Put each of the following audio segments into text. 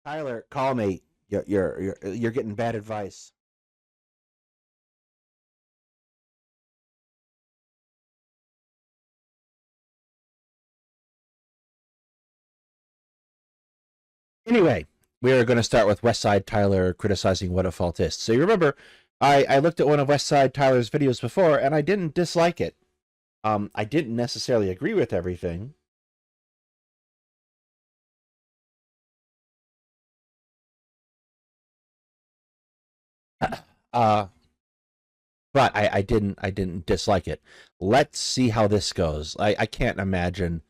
Tyler, call me. You're getting bad advice. Anyway, we are going to start with West Side Tyler criticizing Whatifalthist. So you remember, I looked at one of West Side Tyler's videos before, and I didn't dislike it. I didn't necessarily agree with everything. Uh, but I didn't dislike it. Let's see how this goes. I can't imagine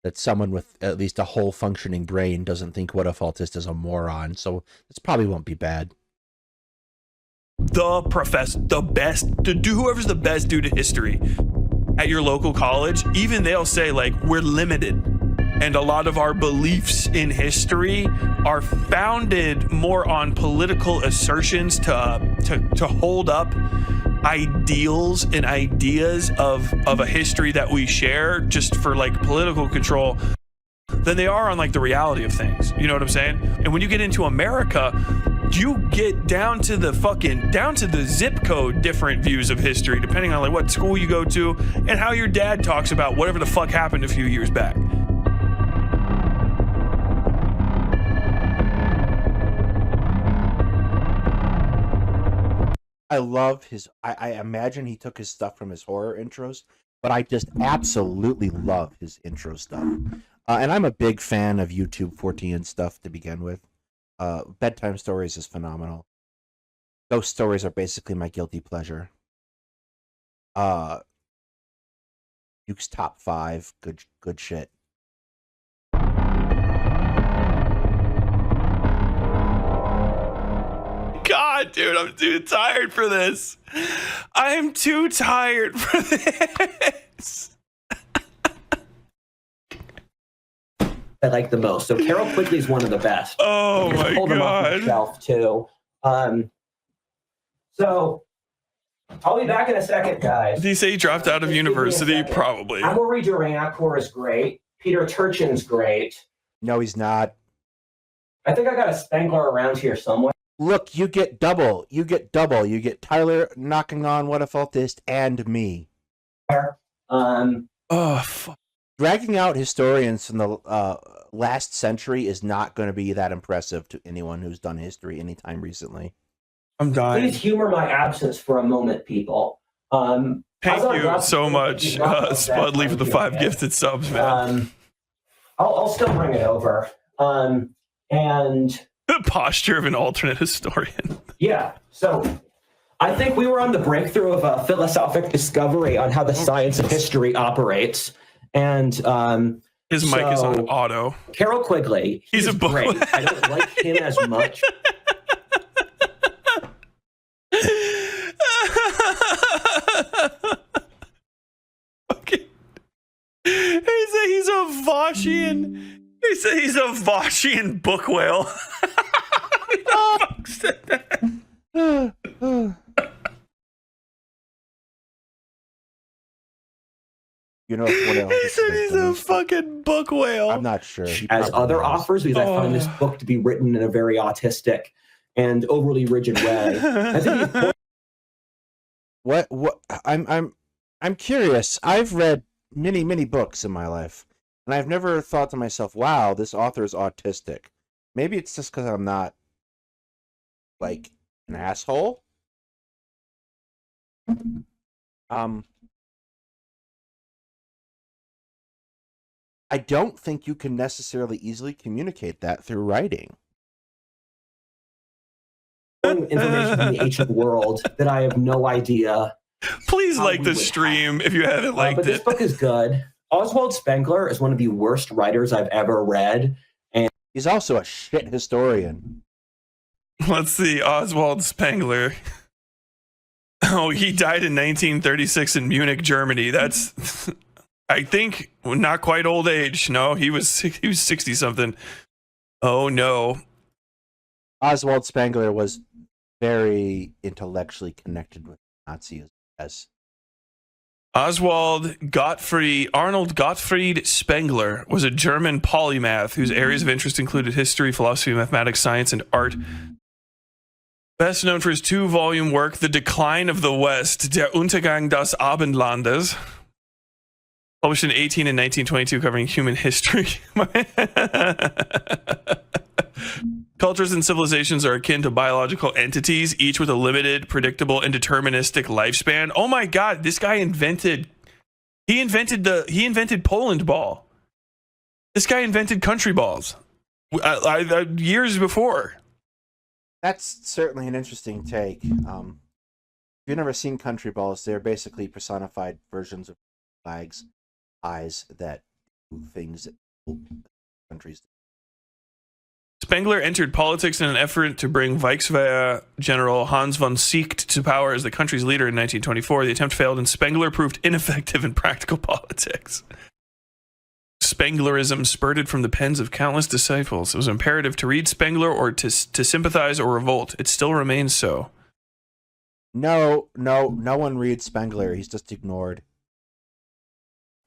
that someone with at least a whole functioning brain doesn't think Whatifalthist is a moron. So this probably won't be bad. The best, to do whoever's the best dude in history at your local college, even they'll say like we're limited. And a lot of our beliefs in history are founded more on political assertions to hold up ideals and ideas of a history that we share just for like political control than they are on like the reality of things. You know what I'm saying? And when you get into America, you get down to the zip code different views of history depending on like what school you go to and how your dad talks about whatever the fuck happened a few years back. I love his. I imagine he took his stuff from his horror intros, but I just absolutely love his intro stuff. And I'm a big fan of YouTube 14 stuff to begin with. Bedtime stories is phenomenal. Ghost stories are basically my guilty pleasure. Duke's top 5, good shit. God, dude, I'm too tired for this. I'm too tired for this. I like the most. So Carol Quigley is one of the best. Oh my pulled him off God. the shelf too. So I'll be back in a second, guys. Did he say he dropped out of Just give me a university? second. Probably. Amory Duranacor is great. Peter Turchin's great. No, he's not. I think I got a Spengler around here somewhere. Look, you get double. You get double. You get Tyler knocking on Whatifalthist and me. Oh, fuck. Dragging out historians from the last century is not going to be that impressive to anyone who's done history anytime recently. I'm dying. Please humor my absence for a moment, people. Thank you so much, Spudley, for the 5 gifted subs, man. I'll still bring it over. And The posture of an alternate historian. yeah, so I think we were on the breakthrough of a philosophic discovery on how the science of history operates. And his mic is on auto. Carol Quigley, He's a book. great. I don't like him as much. Okay. He said he's a Voshian. He said he's a Voshian book whale. Who the fuck said that? You know, He said he's a fucking book whale. I'm not sure. He As probably other is. offers, because I found this book to be written in a very autistic and overly rigid way. I think he's What I'm curious. I've read many books in my life, and I've never thought to myself, "Wow, this author is autistic." Maybe it's just because I'm not like an asshole. I don't think you can necessarily easily communicate that through writing. information from the ancient world that I have no idea. Please how like we the would stream if you haven't liked but this it. book is good. Oswald Spengler is one of the worst writers I've ever read. He's also a shit historian. Let's see, Oswald Spengler. Oh, he died in 1936 in Munich, Germany. That's, I think, not quite old age. No, he was 60 something. Oh no. Oswald Spengler was very intellectually connected with Nazis, as Arnold Gottfried Spengler was a German polymath whose areas of interest included history, philosophy, mathematics, science, and art. Best known for his 2-volume work, The Decline of the West, Der Untergang des Abendlandes, published in 18 and 1922, covering human history. Cultures and civilizations are akin to biological entities, each with a limited, predictable, and deterministic lifespan. Oh my God, this guy invented Poland ball. This guy invented country balls years before. That's certainly an interesting take. If you've never seen country balls, they're basically personified versions of flags, eyes that do things that countries do. Spengler entered politics in an effort to bring Reichswehr General Hans von Seeckt to power as the country's leader in 1924. The attempt failed, and Spengler proved ineffective in practical politics. Spenglerism spurted from the pens of countless disciples. It was imperative to read Spengler or to sympathize or revolt. It still remains so. No one reads Spengler. He's just ignored.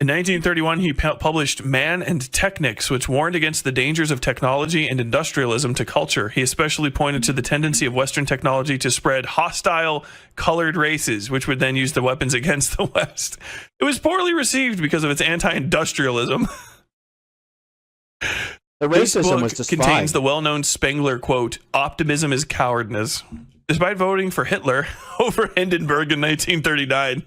In 1931, he published Man and Technics, which warned against the dangers of technology and industrialism to culture. He especially pointed to the tendency of Western technology to spread hostile colored races, which would then use the weapons against the West. It was poorly received because of its anti-industrialism. The racism was just contains fine. the well-known Spengler quote, "Optimism is cowardness." Despite voting for Hitler over Hindenburg in 1939,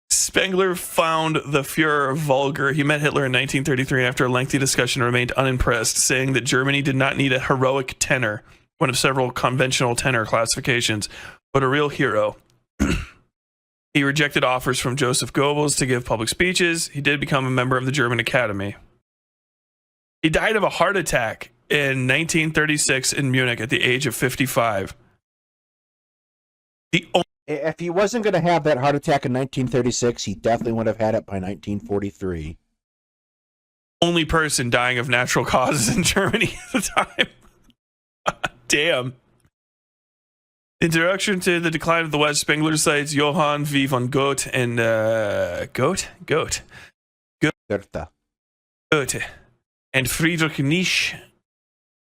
Spengler found the Führer vulgar. He met Hitler in 1933 and after a lengthy discussion remained unimpressed, saying that Germany did not need a heroic tenor, one of several conventional tenor classifications, but a real hero. He rejected offers from Joseph Goebbels to give public speeches. He did become a member of the German Academy. He died of a heart attack in 1936 in Munich at the age of 55. If he wasn't going to have that heart attack in 1936, he definitely would have had it by 1943. Only person dying of natural causes in Germany at the time. Damn. Introduction to the Decline of the West, Spengler cites Johann V. von Goethe and Goethe and Friedrich Nietzsche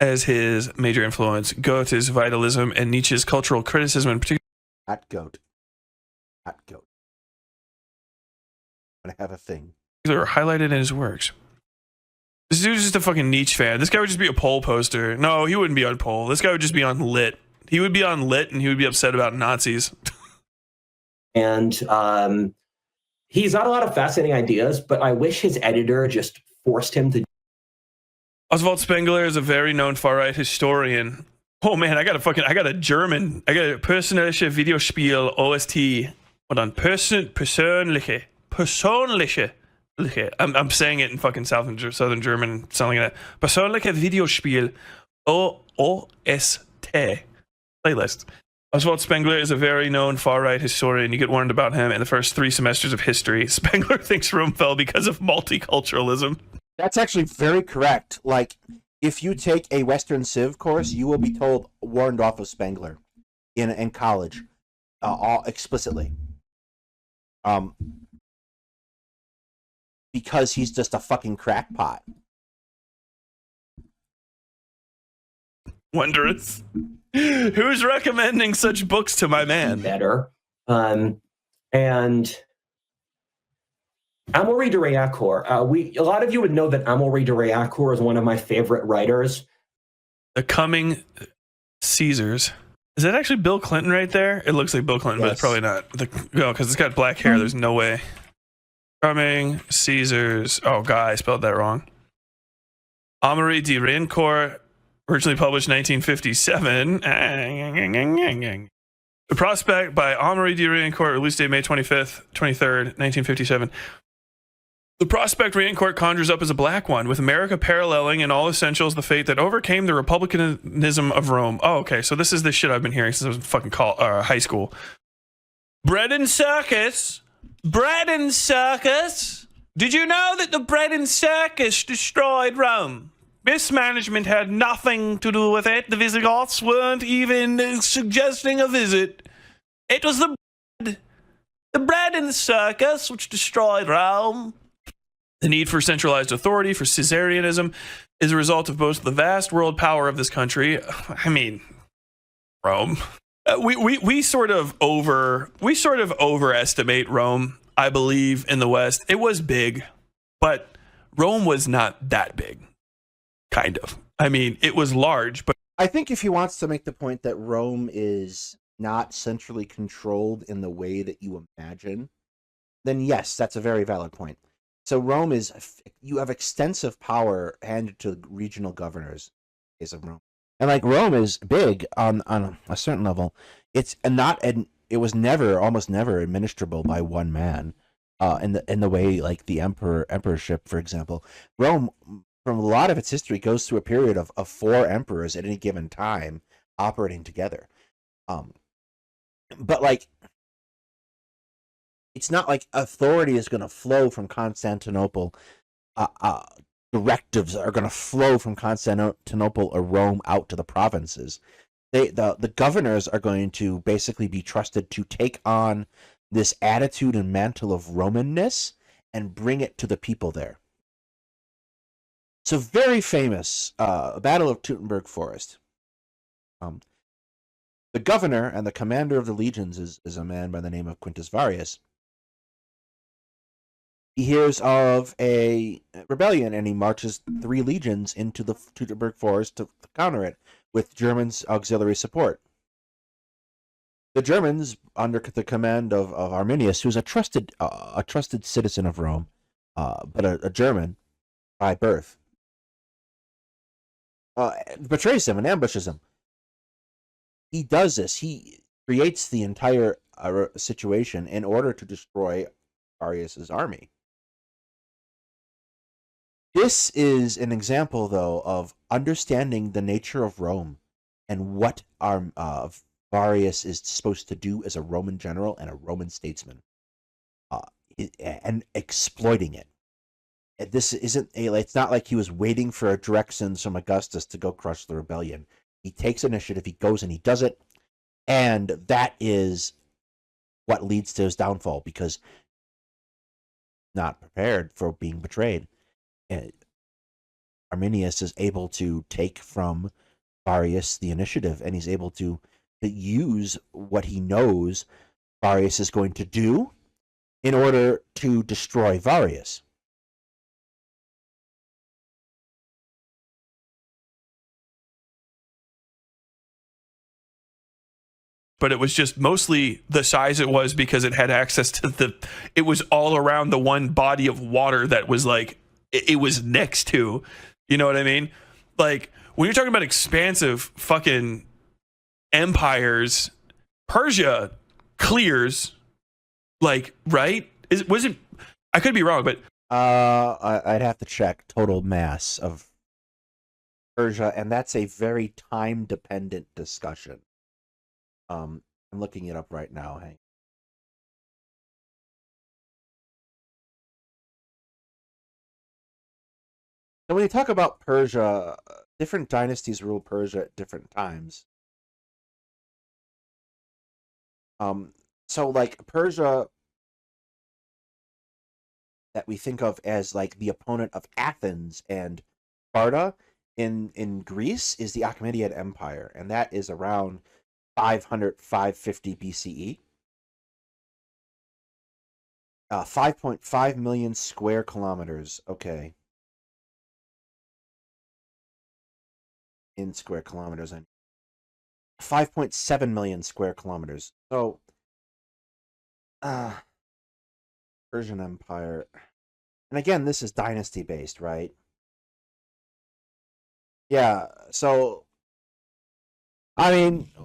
as his major influence. Goethe's vitalism and Nietzsche's cultural criticism in particular. Not goat. I have a thing. Are highlighted in his works. This dude's just a fucking Nietzsche fan. This guy would just be a poll poster. No, he wouldn't be on poll. This guy would just be on lit. He would be on lit and he would be upset about Nazis. And he's got a lot of fascinating ideas, but I wish his editor just forced him to. Oswald Spengler is a very known far-right historian. Oh man, I got a German. I got a persönliche Videospiel OST. Hold on, persönliche. I'm saying it in fucking Southern German, sounding like that. Persönliche Videospiel OST playlist. Oswald Spengler is a very known far-right historian. You get warned about him in the first 3 semesters of history. Spengler thinks Rome fell because of multiculturalism. That's actually very correct. Like, if you take a Western Civ course, you will be warned off of Spengler in college, all explicitly. Because he's just a fucking crackpot. Wondrous. Who's recommending such books to my man? Better. And Amaury de Réaucourt. A lot of you would know that Amaury de Réaucourt is one of my favorite writers. The Coming Caesars. Is that actually Bill Clinton right there? It looks like Bill Clinton, yes. But it's probably not. No, because it's got black hair. There's no way. Coming Caesars. Oh, God, I spelled that wrong. Amaury de Réaucourt, originally published 1957. The Prospect by Amaury de Réaucourt, release date May 23rd, 1957. The Prospect Réaucourt conjures up as a black one, with America paralleling in all essentials the fate that overcame the republicanism of Rome. Oh, okay, so this is the shit I've been hearing since I was in fucking high school. Bread and circus. Did you know that the bread and circus destroyed Rome? Mismanagement had nothing to do with it. The Visigoths weren't even suggesting a visit. It was the bread The bread and the circus, which destroyed Rome. The need for centralized authority, for Caesarianism, is a result of both the vast world power of this country. I mean, Rome. We sort of overestimate Rome, I believe, in the West. It was big, but Rome was not that big. Kind of. I mean, it was large, but I think if he wants to make the point that Rome is not centrally controlled in the way that you imagine, then yes, that's a very valid point. So Rome is, you have extensive power handed to regional governors in the case of Rome. And like Rome is big on a certain level. It was almost never administrable by one man, in the way like the emperorship, for example. Rome, from a lot of its history, goes through a period of 4 emperors at any given time operating together. But like, it's not like authority is going to flow from Constantinople. Directives are going to flow from Constantinople or Rome out to the provinces. The governors are going to basically be trusted to take on this attitude and mantle of Romanness and bring it to the people there. So very famous, Battle of Teutoburg Forest. The governor and the commander of the legions is a man by the name of Quintus Varius. He hears of a rebellion and he marches 3 legions into the Teutoburg Forest to counter it with Germans' auxiliary support. The Germans, under the command of Arminius, who's a trusted citizen of Rome, but a German by birth, betrays him and ambushes him. He does this. He creates the entire situation in order to destroy Arius's army. This is an example, though, of understanding the nature of Rome and what Varius is supposed to do as a Roman general and a Roman statesman, and exploiting it. This isn't it's not like he was waiting for a directions from Augustus to go crush the rebellion. He takes initiative, he goes and he does it, and that is what leads to his downfall, because not prepared for being betrayed. Arminius is able to take from Varius the initiative, and he's able to use what he knows Varius is going to do in order to destroy Varius. But it was just mostly the size it was because it had access to it was all around the one body of water that was like, it was next to, you know what I mean? Like, when you're talking about expansive fucking empires, Persia clears, like, right? I could be wrong, but I'd have to check total mass of Persia, and that's a very time-dependent discussion. I'm looking it up right now. Hank. So when you talk about Persia, different dynasties rule Persia at different times. So like Persia that we think of as like the opponent of Athens and Sparta in Greece is the Achaemenid Empire, and that is around 550 BCE. 5.5 million square kilometers. Okay. In square kilometers, and 5.7 million square kilometers. So, Persian Empire, and again, this is dynasty based, right? Yeah. So, I mean, a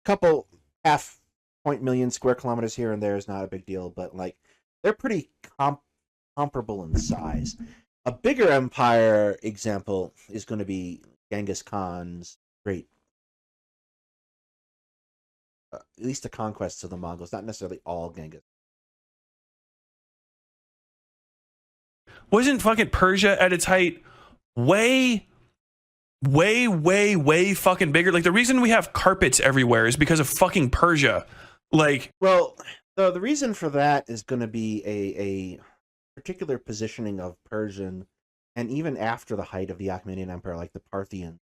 couple half point million square kilometers here and there is not a big deal, but like they're pretty comparable in size. A bigger empire example is going to be Genghis Khan's great, at least the conquests of the Mongols, not necessarily all Genghis. Wasn't fucking Persia at its height way fucking bigger? Like, the reason we have carpets everywhere is because of fucking Persia. Like, well, So the reason for that is going to be a particular positioning of Persian, and even after the height of the Achaemenid Empire, like the Parthians,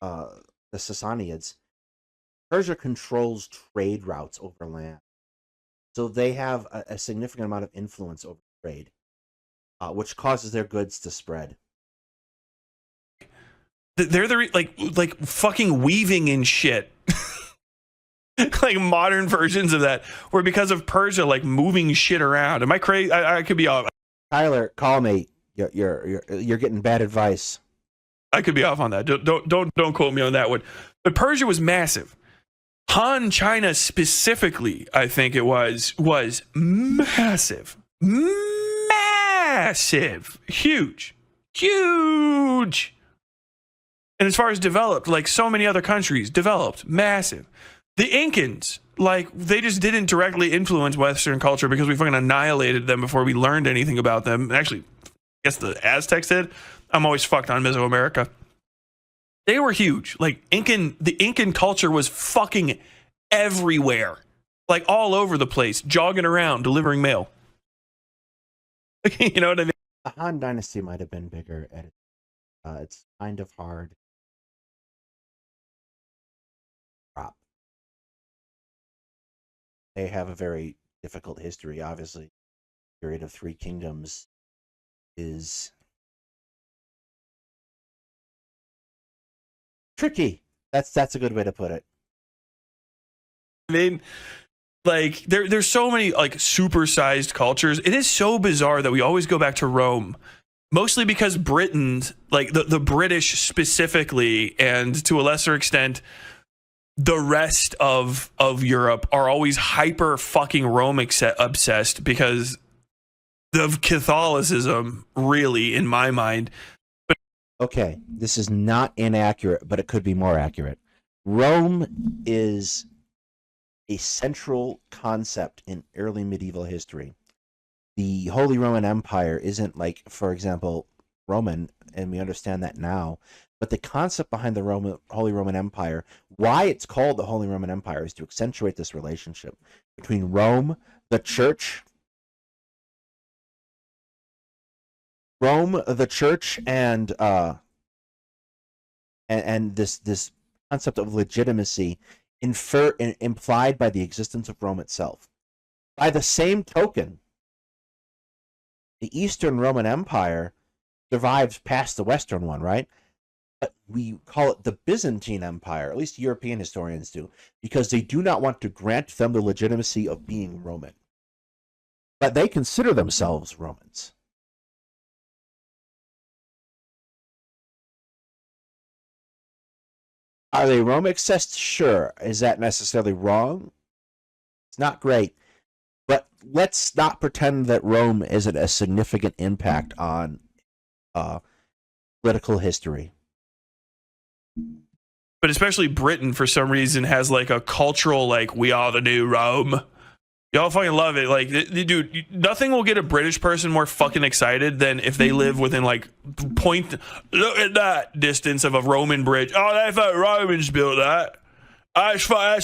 the Sassanids, Persia controls trade routes over land. So they have a significant amount of influence over trade, which causes their goods to spread. They're the like fucking weaving and shit. Like modern versions of that, where because of Persia, like moving shit around. Am I crazy? I could be off. Tyler, call me. You're getting bad advice. I could be off on that. Don't quote me on that one. But Persia was massive. Han China specifically, I think it was massive, huge. And as far as developed, like so many other countries, developed, massive. The Incans, like, they just didn't directly influence Western culture because we fucking annihilated them before we learned anything about them. Actually, I guess the Aztecs did. I'm always fucked on Mesoamerica. They were huge. Like, the Incan culture was fucking everywhere. Like, all over the place, jogging around, delivering mail. You know what I mean? The Han Dynasty might have been bigger at it. It's kind of hard. They have a very difficult history, obviously. The period of 3 kingdoms is tricky. That's a good way to put it. I mean, like, there's so many, like, supersized cultures. It is so bizarre that we always go back to Rome. Mostly because Britain, like, the British specifically, and to a lesser extent, the rest of Europe are always hyper fucking Rome obsessed because of Catholicism, really, in my mind. But okay, this is not inaccurate, but it could be more accurate. Rome is a central concept in early medieval history. The Holy Roman Empire isn't like, for example, Roman, and we understand that now. But the concept behind the Holy Roman Empire, why it's called the Holy Roman Empire, is to accentuate this relationship between Rome, the Church, and this concept of legitimacy implied by the existence of Rome itself. By the same token, the Eastern Roman Empire survives past the Western one, right? But we call it the Byzantine Empire, at least European historians do, because they do not want to grant them the legitimacy of being Roman. But they consider themselves Romans. Are they Rome-obsessed? Sure. Is that necessarily wrong? It's not great. But let's not pretend that Rome isn't a significant impact on political history. But especially Britain, for some reason, has like a cultural, like, we are the new Rome. Y'all fucking love it. Like, dude, nothing will get a British person more fucking excited than if they live within, like, look at that distance of a Roman bridge. Oh, they thought Romans built that. That's right.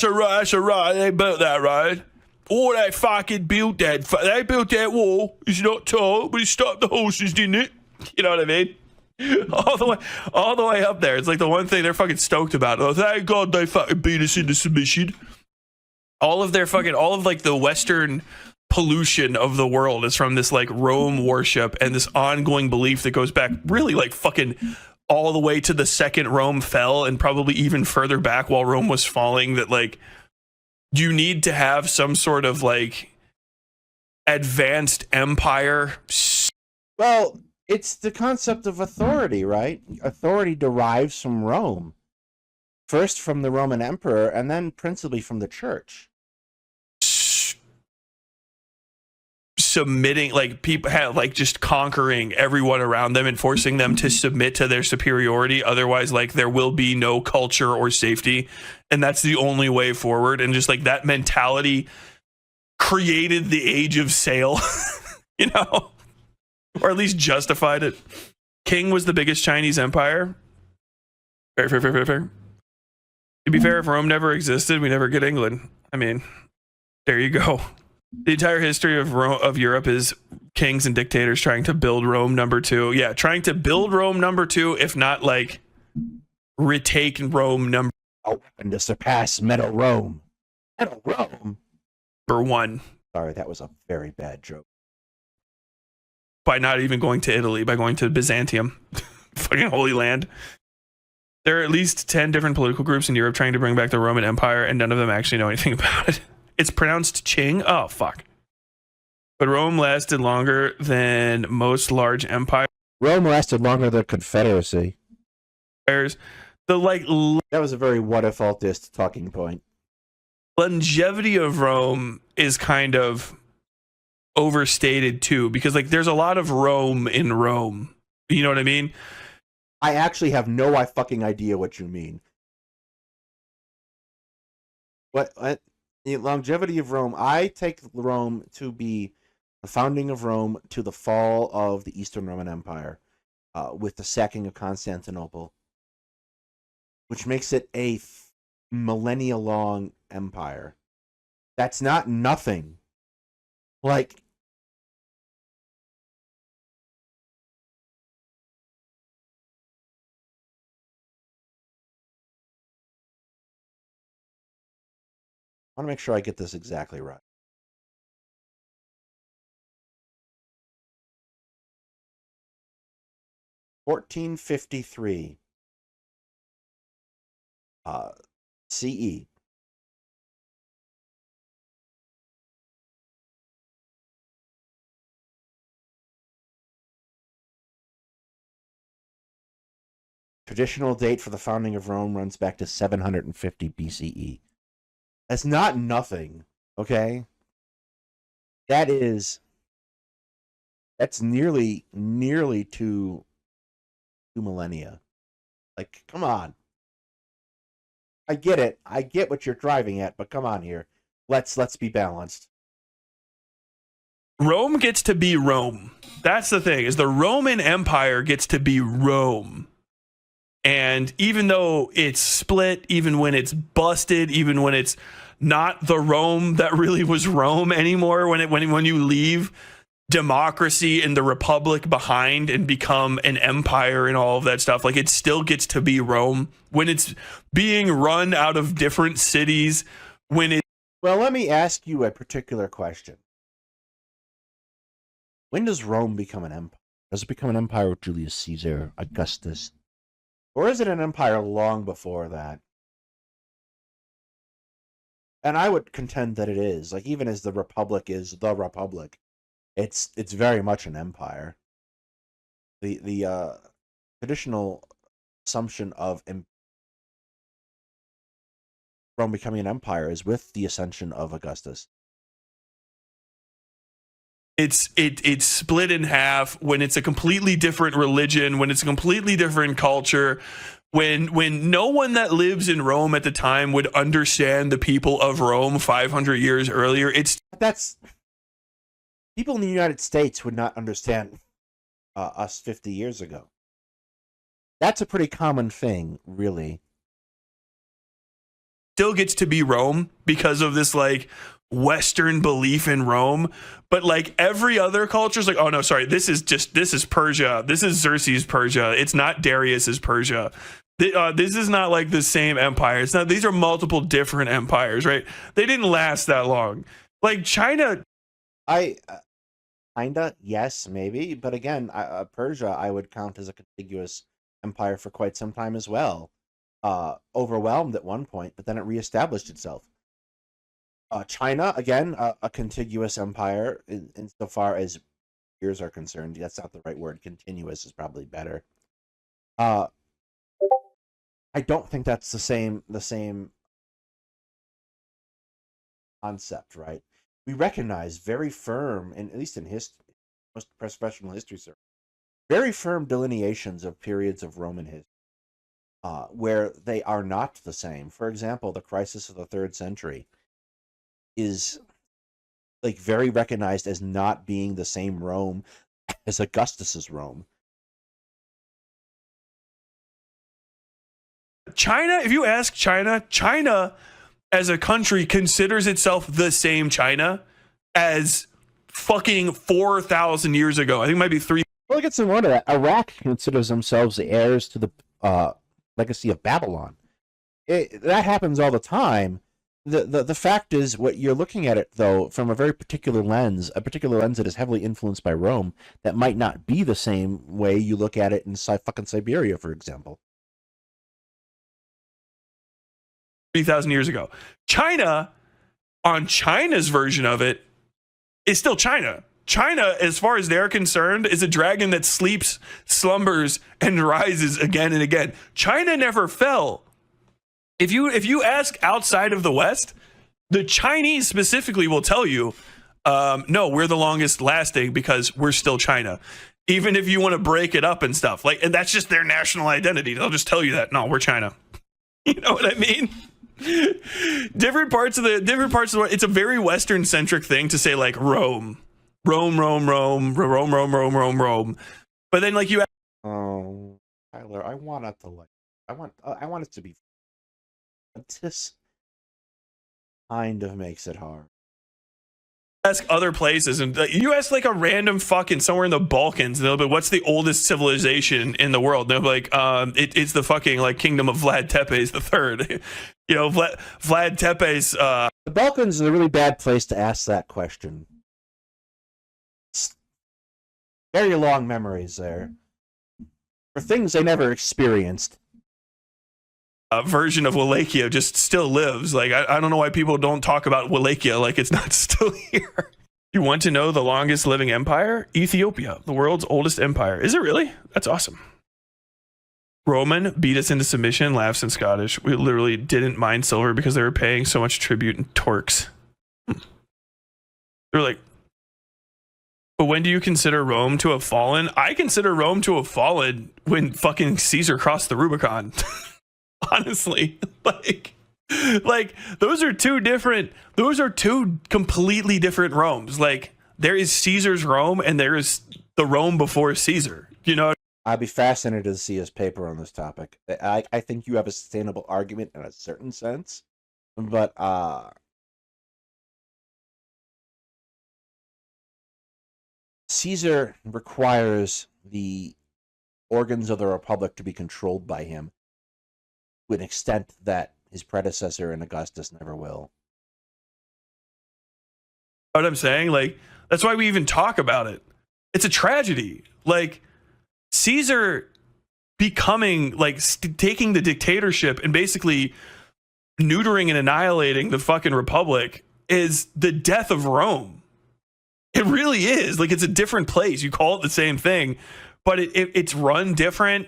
They built that road. Oh, they fucking built that. They built that wall. It's not tall, but it stopped the horses, didn't it? You know what I mean? All the way up there. It's like the one thing they're fucking stoked about. Oh, thank God they fucking beat us into submission. All of like the Western pollution of the world is from this like Rome worship and this ongoing belief that goes back really like fucking all the way to the second Rome fell and probably even further back while Rome was falling, that like you need to have some sort of like advanced empire. Well, it's the concept of authority, right? Authority derives from Rome. First from the Roman emperor, and then principally from the church. Submitting, like, people have like just conquering everyone around them and forcing them to submit to their superiority. Otherwise, like, there will be no culture or safety. And that's the only way forward. And just like that mentality created the age of sail, you know? Or at least justified it. King was the biggest Chinese empire. Fair. To be fair, if Rome never existed, we never get England. I mean, there you go. The entire history of Europe is kings and dictators trying to build Rome number 2. Yeah, trying to build Rome number 2, if not like retake Rome number and to surpass Metal Rome. Metal Rome. 1. Sorry, that was a very bad joke. By not even going to Italy, by going to Byzantium, fucking Holy Land. There are at least 10 different political groups in Europe trying to bring back the Roman Empire, and none of them actually know anything about it. It's pronounced Qing. Oh, fuck. But Rome lasted longer than most large empires. Rome lasted longer than Confederacy. The like that was a very Whatifalthist talking point. Longevity of Rome is kind of overstated too, because like there's a lot of Rome in Rome. You know what I mean? I actually have no fucking idea what you mean. What? The longevity of Rome. I take Rome to be the founding of Rome to the fall of the Eastern Roman Empire, with the sacking of Constantinople, which makes it a millennia-long empire. That's not nothing. Like, I want to make sure I get this exactly right. (1453) CE. Traditional date for the founding of Rome runs back to 750 BCE. That's not nothing, okay? That's nearly 2 millennia. Like, come on. I get it. I get what you're driving at, but come on here. Let's be balanced. Rome gets to be Rome. That's the thing, is the Roman Empire gets to be Rome. And even though it's split, even when it's busted, even when it's not the Rome that really was Rome anymore, when you leave democracy and the republic behind and become an empire and all of that stuff, like it still gets to be Rome when it's being run out of different cities. Well, let me ask you a particular question. When does Rome become an empire? Does it become an empire with Julius Caesar, Augustus? Or is it an empire long before that? And I would contend that it is. Like, even as the Republic is the Republic, it's very much an empire. The traditional assumption of Rome becoming an empire is with the ascension of Augustus. It's split in half when it's a completely different religion, when it's a completely different culture, when no one that lives in Rome at the time would understand the people of Rome 500 years earlier. That's people in the United States would not understand us 50 years ago. That's a pretty common thing, really. Still gets to be Rome because of this like Western belief in Rome, but like every other culture is like, oh no, sorry, this is Persia, this is Xerxes' Persia, it's not Darius's Persia. This is not like the same empire. It's not. These are multiple different empires, right? They didn't last that long. Like China, kinda, yes, maybe, but again, Persia I would count as a contiguous empire for quite some time as well. Overwhelmed at one point, but then it reestablished itself. China, again, a contiguous empire insofar as years are concerned. That's not the right word. Continuous is probably better. I don't think that's the same concept, right? We recognize very firm, and at least in history, most professional history survey, very firm delineations of periods of Roman history, where they are not the same. For example, the crisis of the 3rd century is like very recognized as not being the same Rome as Augustus's Rome. China, if you ask China as a country considers itself the same China as fucking 4,000 years ago. I think it might be 3. Well, get some more to that. Iraq considers themselves the heirs to the legacy of Babylon. That happens all the time. The fact is, what you're looking at it, though, from a very particular lens that is heavily influenced by Rome, that might not be the same way you look at it in fucking Siberia, for example. 3,000 years ago. China, on China's version of it, is still China. China, as far as they're concerned, is a dragon that sleeps, slumbers, and rises again and again. China never fell. If you ask outside of the West, the Chinese specifically will tell you, no, we're the longest lasting because we're still China. Even if you want to break it up and stuff, like, and that's just their national identity. They'll just tell you that, no, we're China. You know what I mean? different parts of the world. It's a very Western centric thing to say, like, Rome. But then, like, you. Oh, Tyler, I want it to I want it to be. This kind of makes it hard. Ask other places, and you ask like a random fucking somewhere in the Balkans, and they'll be, what's the oldest civilization in the world? And they'll be like, it's the fucking like kingdom of Vlad Tepes the Third. You know, Vlad Tepes. The Balkans is a really bad place to ask that question. Very long memories there for things they never experienced. Version of Wallachia just still lives. Like, I don't know why people don't talk about Wallachia like it's not still here. You want to know the longest living empire? Ethiopia, the world's oldest empire. Is it really? That's awesome. Roman beat us into submission, laughs in Scottish. We literally didn't mine silver because they were paying so much tribute in torques. They're like, but when do you consider Rome to have fallen? I consider Rome to have fallen when fucking Caesar crossed the Rubicon. Honestly, like those are two completely different Romes. Like, there is Caesar's Rome and there is the Rome before Caesar. You know, I'd be fascinated to see his paper on this topic. I think you have a sustainable argument in a certain sense, but Caesar requires the organs of the Republic to be controlled by him to an extent that his predecessor in Augustus never will. what I'm saying? Like, that's why we even talk about it. It's a tragedy. Like, Caesar becoming, like, taking the dictatorship and basically neutering and annihilating the fucking Republic is the death of Rome. It really is. Like, it's a different place. You call it the same thing, but it's run different.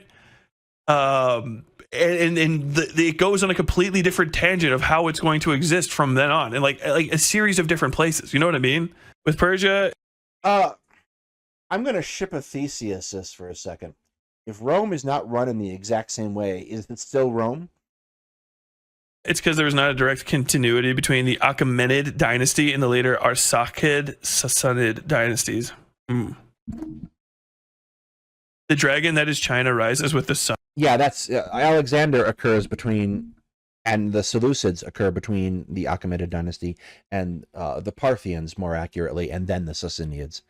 It goes on a completely different tangent of how it's going to exist from then on, and like a series of different places. You know what I mean? With Persia, I'm gonna ship a Theseus for a second. If Rome is not run in the exact same way, is it still Rome? it's because there was not a direct continuity between the Achaemenid dynasty and the later Arsacid-Sassanid dynasties. The dragon that is China rises with the sun. Yeah, that's Alexander occurs between, and the Seleucids occur between the Achaemenid dynasty and the Parthians, more accurately, and then the Sassanids.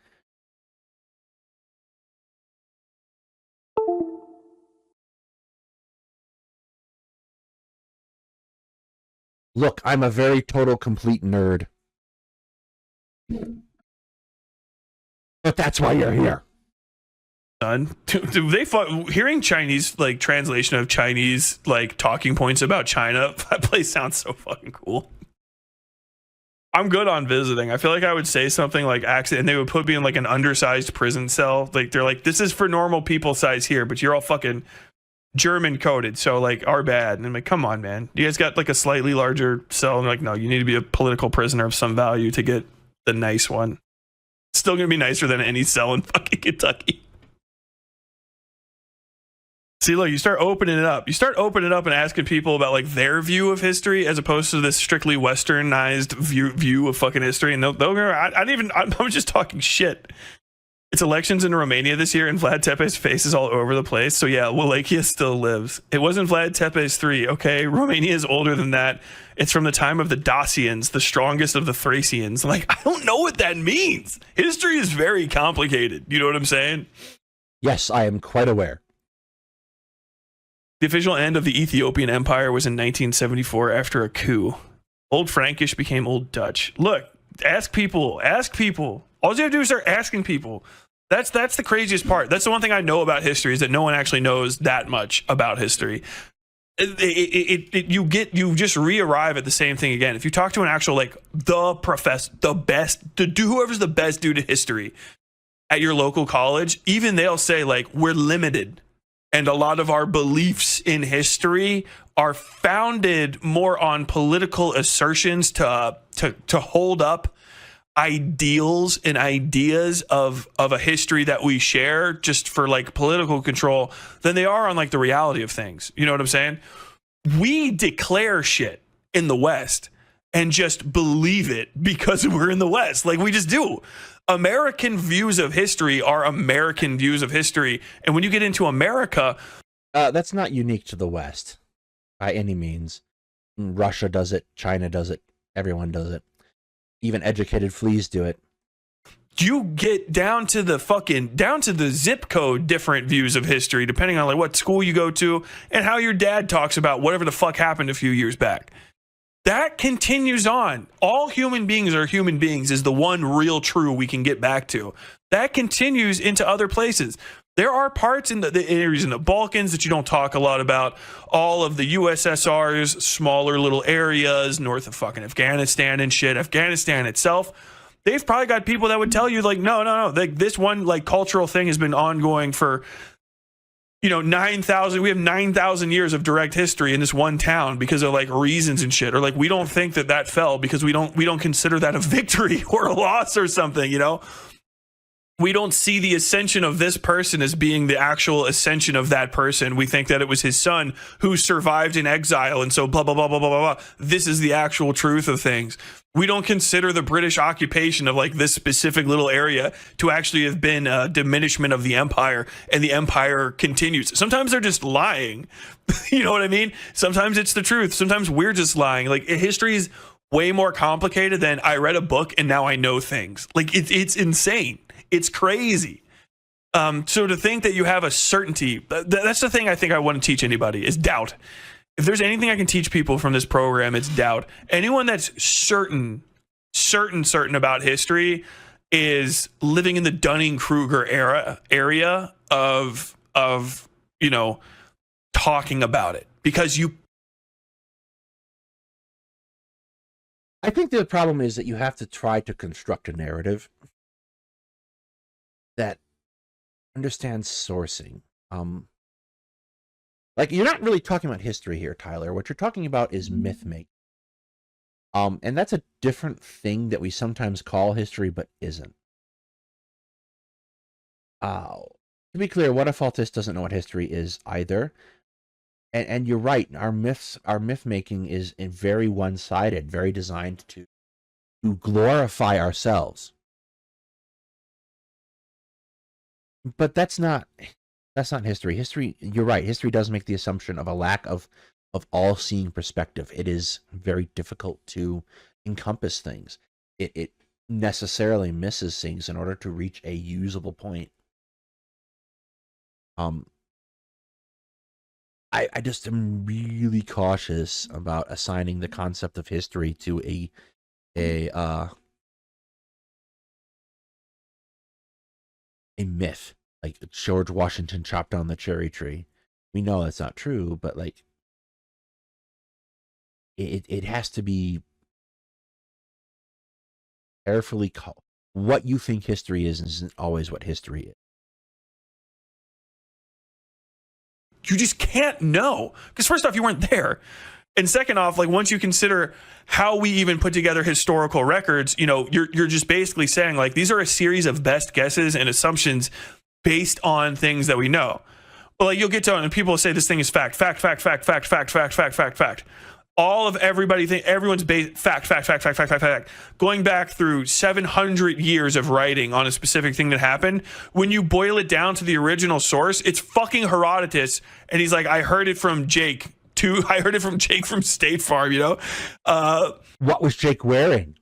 Look, I'm a very total, complete nerd. But that's why you're here. Do they hearing Chinese like translation of Chinese like talking points about China? That place sounds so fucking cool. I'm good on visiting. I feel like I would say something like accident, and they would put me in like an undersized prison cell. Like they're like, this is for normal people size here, but you're all fucking German coded, so like our bad. And I'm like, come on, man, you guys got like a slightly larger cell. And they're like, no, you need to be a political prisoner of some value to get the nice one. It's still gonna be nicer than any cell in fucking Kentucky. See, look, you start opening it up. You start opening it up and asking people about like their view of history as opposed to this strictly westernized view of fucking history. And they'll go, I'm just talking shit. It's elections in Romania this year, and Vlad Tepe's face is all over the place. So yeah, Wallachia still lives. It wasn't Vlad Tepe's 3. Okay, Romania is older than that. It's from the time of the Dacians, the strongest of the Thracians. Like, I don't know what that means. History is very complicated. You know what I'm saying? Yes, I am quite aware. The official end of the Ethiopian Empire was in 1974 after a coup. Old Frankish became Old Dutch. Look, ask people. Ask people. All you have to do is start asking people. That's the craziest part. That's the one thing I know about history, is that no one actually knows that much about history. You just re-arrive at the same thing again. If you talk to an actual, like, whoever's the best dude at history at your local college, even they'll say, like, we're limited. And a lot of our beliefs in history are founded more on political assertions to hold up ideals and ideas of a history that we share just for, like, political control than they are on, like, the reality of things. You know what I'm saying? We declare shit in the West and just believe it because we're in the West. Like, we just do. American views of history are American views of history. And when you get into America, that's not unique to the West by any means. Russia does it. China does it. Everyone does it. Even educated fleas do it. You get down to the zip code different views of history, depending on, like, what school you go to and how your dad talks about whatever the fuck happened a few years back. That continues on. All human beings are human beings is the one real true we can get back to. That continues into other places. There are parts in the areas in the Balkans that you don't talk a lot about. All of the USSR's smaller little areas north of fucking Afghanistan and shit. Afghanistan itself, they've probably got people that would tell you, like, no. Like, this one, like, cultural thing has been ongoing for, 9,000. We have 9,000 years of direct history in this one town because of, like, reasons and shit. Or, like, we don't think that fell because we don't consider that a victory or a loss or something, We don't see the ascension of this person as being the actual ascension of that person. We think that it was his son who survived in exile, and so blah, blah, blah, blah, blah, blah, blah. This is the actual truth of things. We don't consider the British occupation of, like, this specific little area to actually have been a diminishment of the empire, and the empire continues. Sometimes they're just lying. You know what I mean? Sometimes it's the truth. Sometimes we're just lying. Like, history is way more complicated than I read a book and now I know things. Like, it's insane. It's crazy. So to think that you have a certainty, that's the thing I think I want to teach anybody, is doubt. If there's anything I can teach people from this program, it's doubt. Anyone that's certain about history is living in the Dunning-Kruger area of talking about it, because I think the problem is that you have to try to construct a narrative that understands sourcing. Like, you're not really talking about history here, Tyler. What you're talking about is myth making. And that's a different thing that we sometimes call history, but isn't. To be clear, Whatifalthist doesn't know what history is either. And you're right. Our myth making is very one-sided, very designed to glorify ourselves. But that's not history. History, you're right. History does make the assumption of a lack of all-seeing perspective. It is very difficult to encompass things. It necessarily misses things in order to reach a usable point. I just am really cautious about assigning the concept of history to a myth, like George Washington chopped down the cherry tree. We know that's not true, but, like, it has to be carefully called. What you think history is isn't always what history is. You just can't know, because first off, you weren't there. And second off, like, once you consider how we even put together historical records, you're just basically saying, like, these are a series of best guesses and assumptions based on things that we know. Well, like, you'll get to it and people will say this thing is fact. all of everybody think everyone's fact, going back through 700 years of writing on a specific thing that happened. When you boil it down to the original source, it's fucking Herodotus, and he's like, I heard it from Jake from State Farm, you know. What was Jake wearing?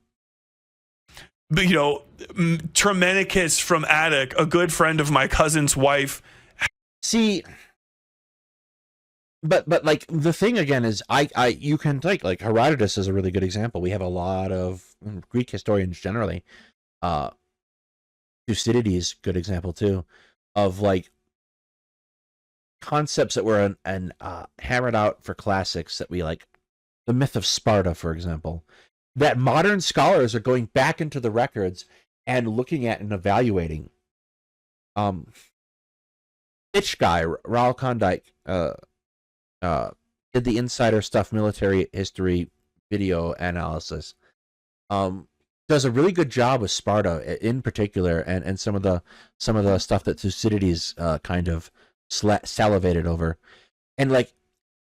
But, you know, Tremenicus from Attic, a good friend of my cousin's wife. See, but like the thing again is you can take like Herodotus is a really good example. We have a lot of Greek historians generally. Thucydides, good example too, of like concepts that were hammered out for classics that we like. The myth of Sparta, for example, that modern scholars are going back into the records and looking at and evaluating. Itch guy Raul Klondike did the Insider Stuff military history video analysis. Does a really good job with Sparta in particular, and some of the stuff that Thucydides kind of salivated over, and like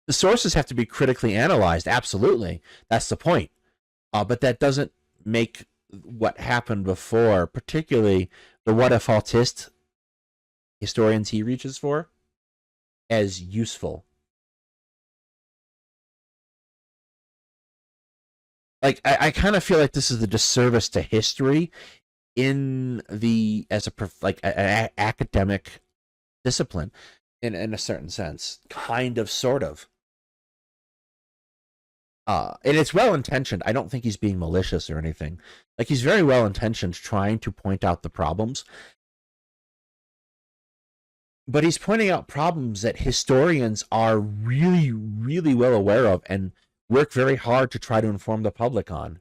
the sources have to be critically analyzed. Absolutely, that's the point. But that doesn't make what happened before, particularly the Whatifalthist historians he reaches for, as useful. Like I kind of feel like this is a disservice to history in the an academic discipline, in a certain sense, kind of, sort of. And it's well intentioned. I don't think he's being malicious or anything. Like, he's very well intentioned, trying to point out the problems. But he's pointing out problems that historians are really, really well aware of and work very hard to try to inform the public on.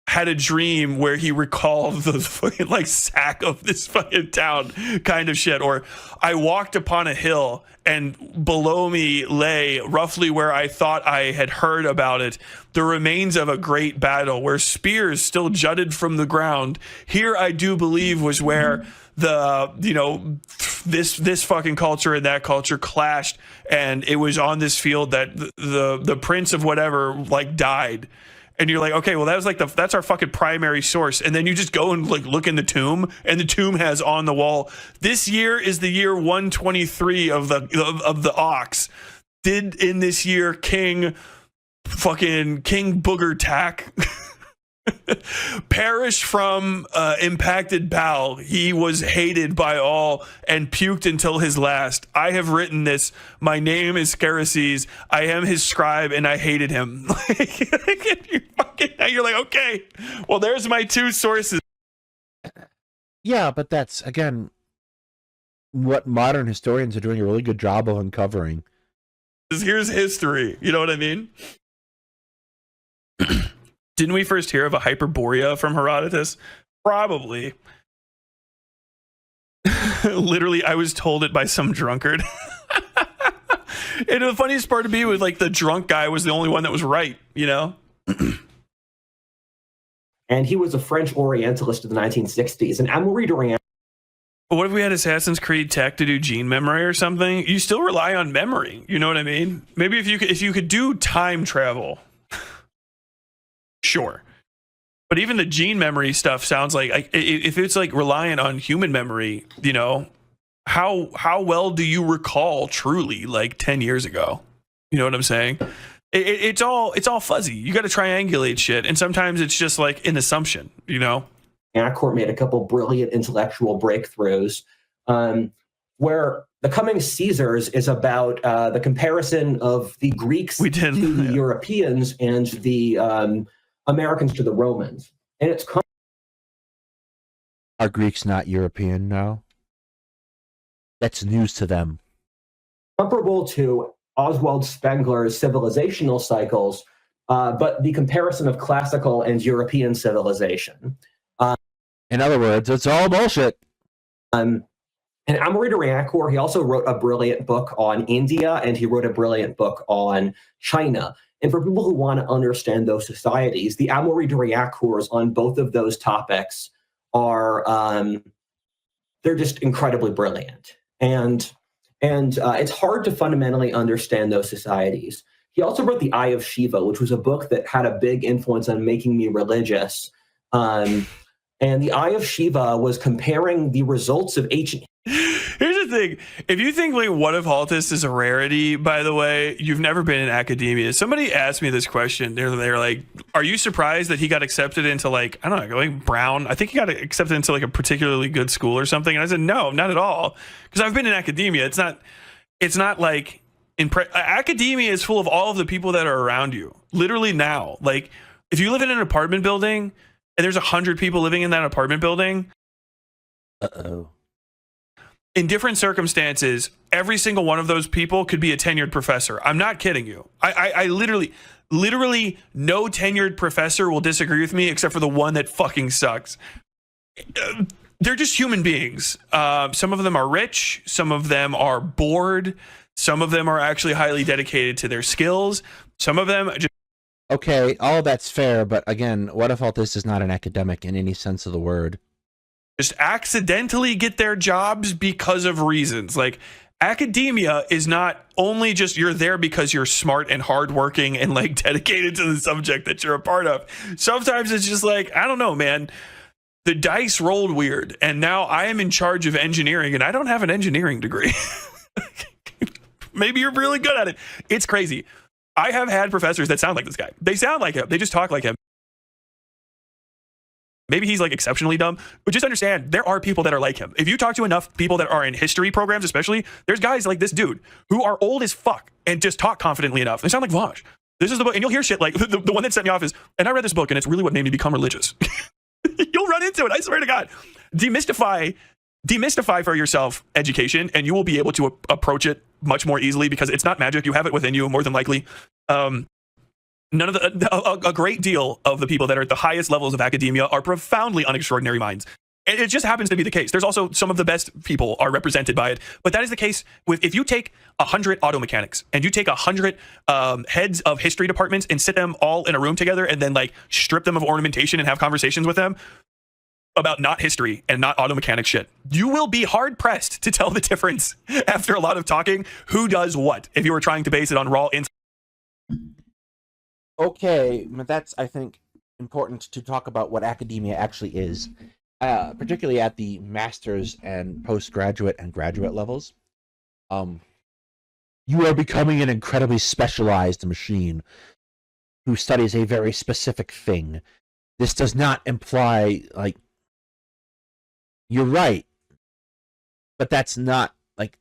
Had a dream where he recalled the fucking like sack of this fucking town kind of shit. Or I walked upon a hill and below me lay, roughly where I thought I had heard about it, the remains of a great battle where spears still jutted from the ground. Here I do believe was where the, you know, this fucking culture and that culture clashed, and it was on this field that the prince of whatever like died. And you're like, okay, well, that was like that's our fucking primary source. And then you just go and like look in the tomb, and the tomb has on the wall, this year is the year 123 of the ox. Did in this year King Booger Tack perish from impacted bowel. He was hated by all and puked until his last. I have written this. My name is Scaraces. I am his scribe, and I hated him. You're like, okay, well, there's my two sources. Yeah, but that's, again, what modern historians are doing a really good job of uncovering. Here's history. You know what I mean? Didn't we first hear of a Hyperborea from Herodotus? Probably. Literally, I was told it by some drunkard. And the funniest part to me was like the drunk guy was the only one that was right, you know? And he was a French Orientalist of the 1960s. And Amory Durand. What if we had Assassin's Creed Tech to do gene memory or something? You still rely on memory. You know what I mean? Maybe if you could do time travel. Sure. But even the gene memory stuff sounds like if it's like reliant on human memory, you know, how well do you recall truly like 10 years ago? You know what I'm saying? It's all fuzzy. You got to triangulate shit. And sometimes it's just like an assumption, you know? Court made a couple brilliant intellectual breakthroughs where The Coming Caesars is about the comparison of the Greeks to the Europeans and the Americans to the Romans. And it's Are Greeks not European now? That's news to them. Comparable to Oswald Spengler's civilizational cycles, but the comparison of classical and European civilization. In other words, it's all bullshit. And Amory Durand, he also wrote a brilliant book on India, and he wrote a brilliant book on China. And for people who want to understand those societies, the Amory Durand on both of those topics are, they're just incredibly brilliant. And And it's hard to fundamentally understand those societies. He also wrote The Eye of Shiva, which was a book that had a big influence on making me religious. And The Eye of Shiva was comparing the results of ancient. Here's the thing. If you think like Whatifalthist is a rarity, by the way, you've never been in academia. Somebody asked me this question. They're like, are you surprised that he got accepted into like, I don't know, like Brown? I think he got accepted into like a particularly good school or something. And I said, no, not at all. Because I've been in academia. It's not like academia is full of all of the people that are around you. Literally now. Like if you live in an apartment building and there's 100 people living in that apartment building. Uh-oh. In different circumstances, every single one of those people could be a tenured professor. I'm not kidding you. I literally no tenured professor will disagree with me except for the one that fucking sucks. They're just human beings. Some of them are rich. Some of them are bored. Some of them are actually highly dedicated to their skills. Some of them just... Okay, all that's fair, but again, Whatifalthist is not an academic in any sense of the word. Just accidentally get their jobs because of reasons. Like academia is not only just you're there because you're smart and hardworking and like dedicated to the subject that you're a part of. Sometimes it's just like, I don't know, man. The dice rolled weird, and now I am in charge of engineering, and I don't have an engineering degree. Maybe you're really good at it. It's crazy. I have had professors that sound like this guy. They sound like him. They just talk like him. Maybe he's like exceptionally dumb, but just understand there are people that are like him. If you talk to enough people that are in history programs, especially, there's guys like this dude who are old as fuck and just talk confidently enough. They sound like Vaj. This is the book, and you'll hear shit like the one that set me off is, and I read this book and it's really what made me become religious. You'll run into it. I swear to God. Demystify for yourself education, and you will be able to approach it much more easily because it's not magic. You have it within you more than likely. None of a great deal of the people that are at the highest levels of academia are profoundly unextraordinary minds. It just happens to be the case. There's also some of the best people are represented by it, but that is the case with if you take 100 auto mechanics and you take 100 heads of history departments and sit them all in a room together and then like strip them of ornamentation and have conversations with them about not history and not auto mechanic shit. You will be hard pressed to tell the difference after a lot of talking who does what if you were trying to base it on raw insight. Okay, but that's, I think, important to talk about what academia actually is, particularly at the master's and postgraduate and graduate levels. You are becoming an incredibly specialized machine who studies a very specific thing. This does not imply, like, you're right, but that's not, like,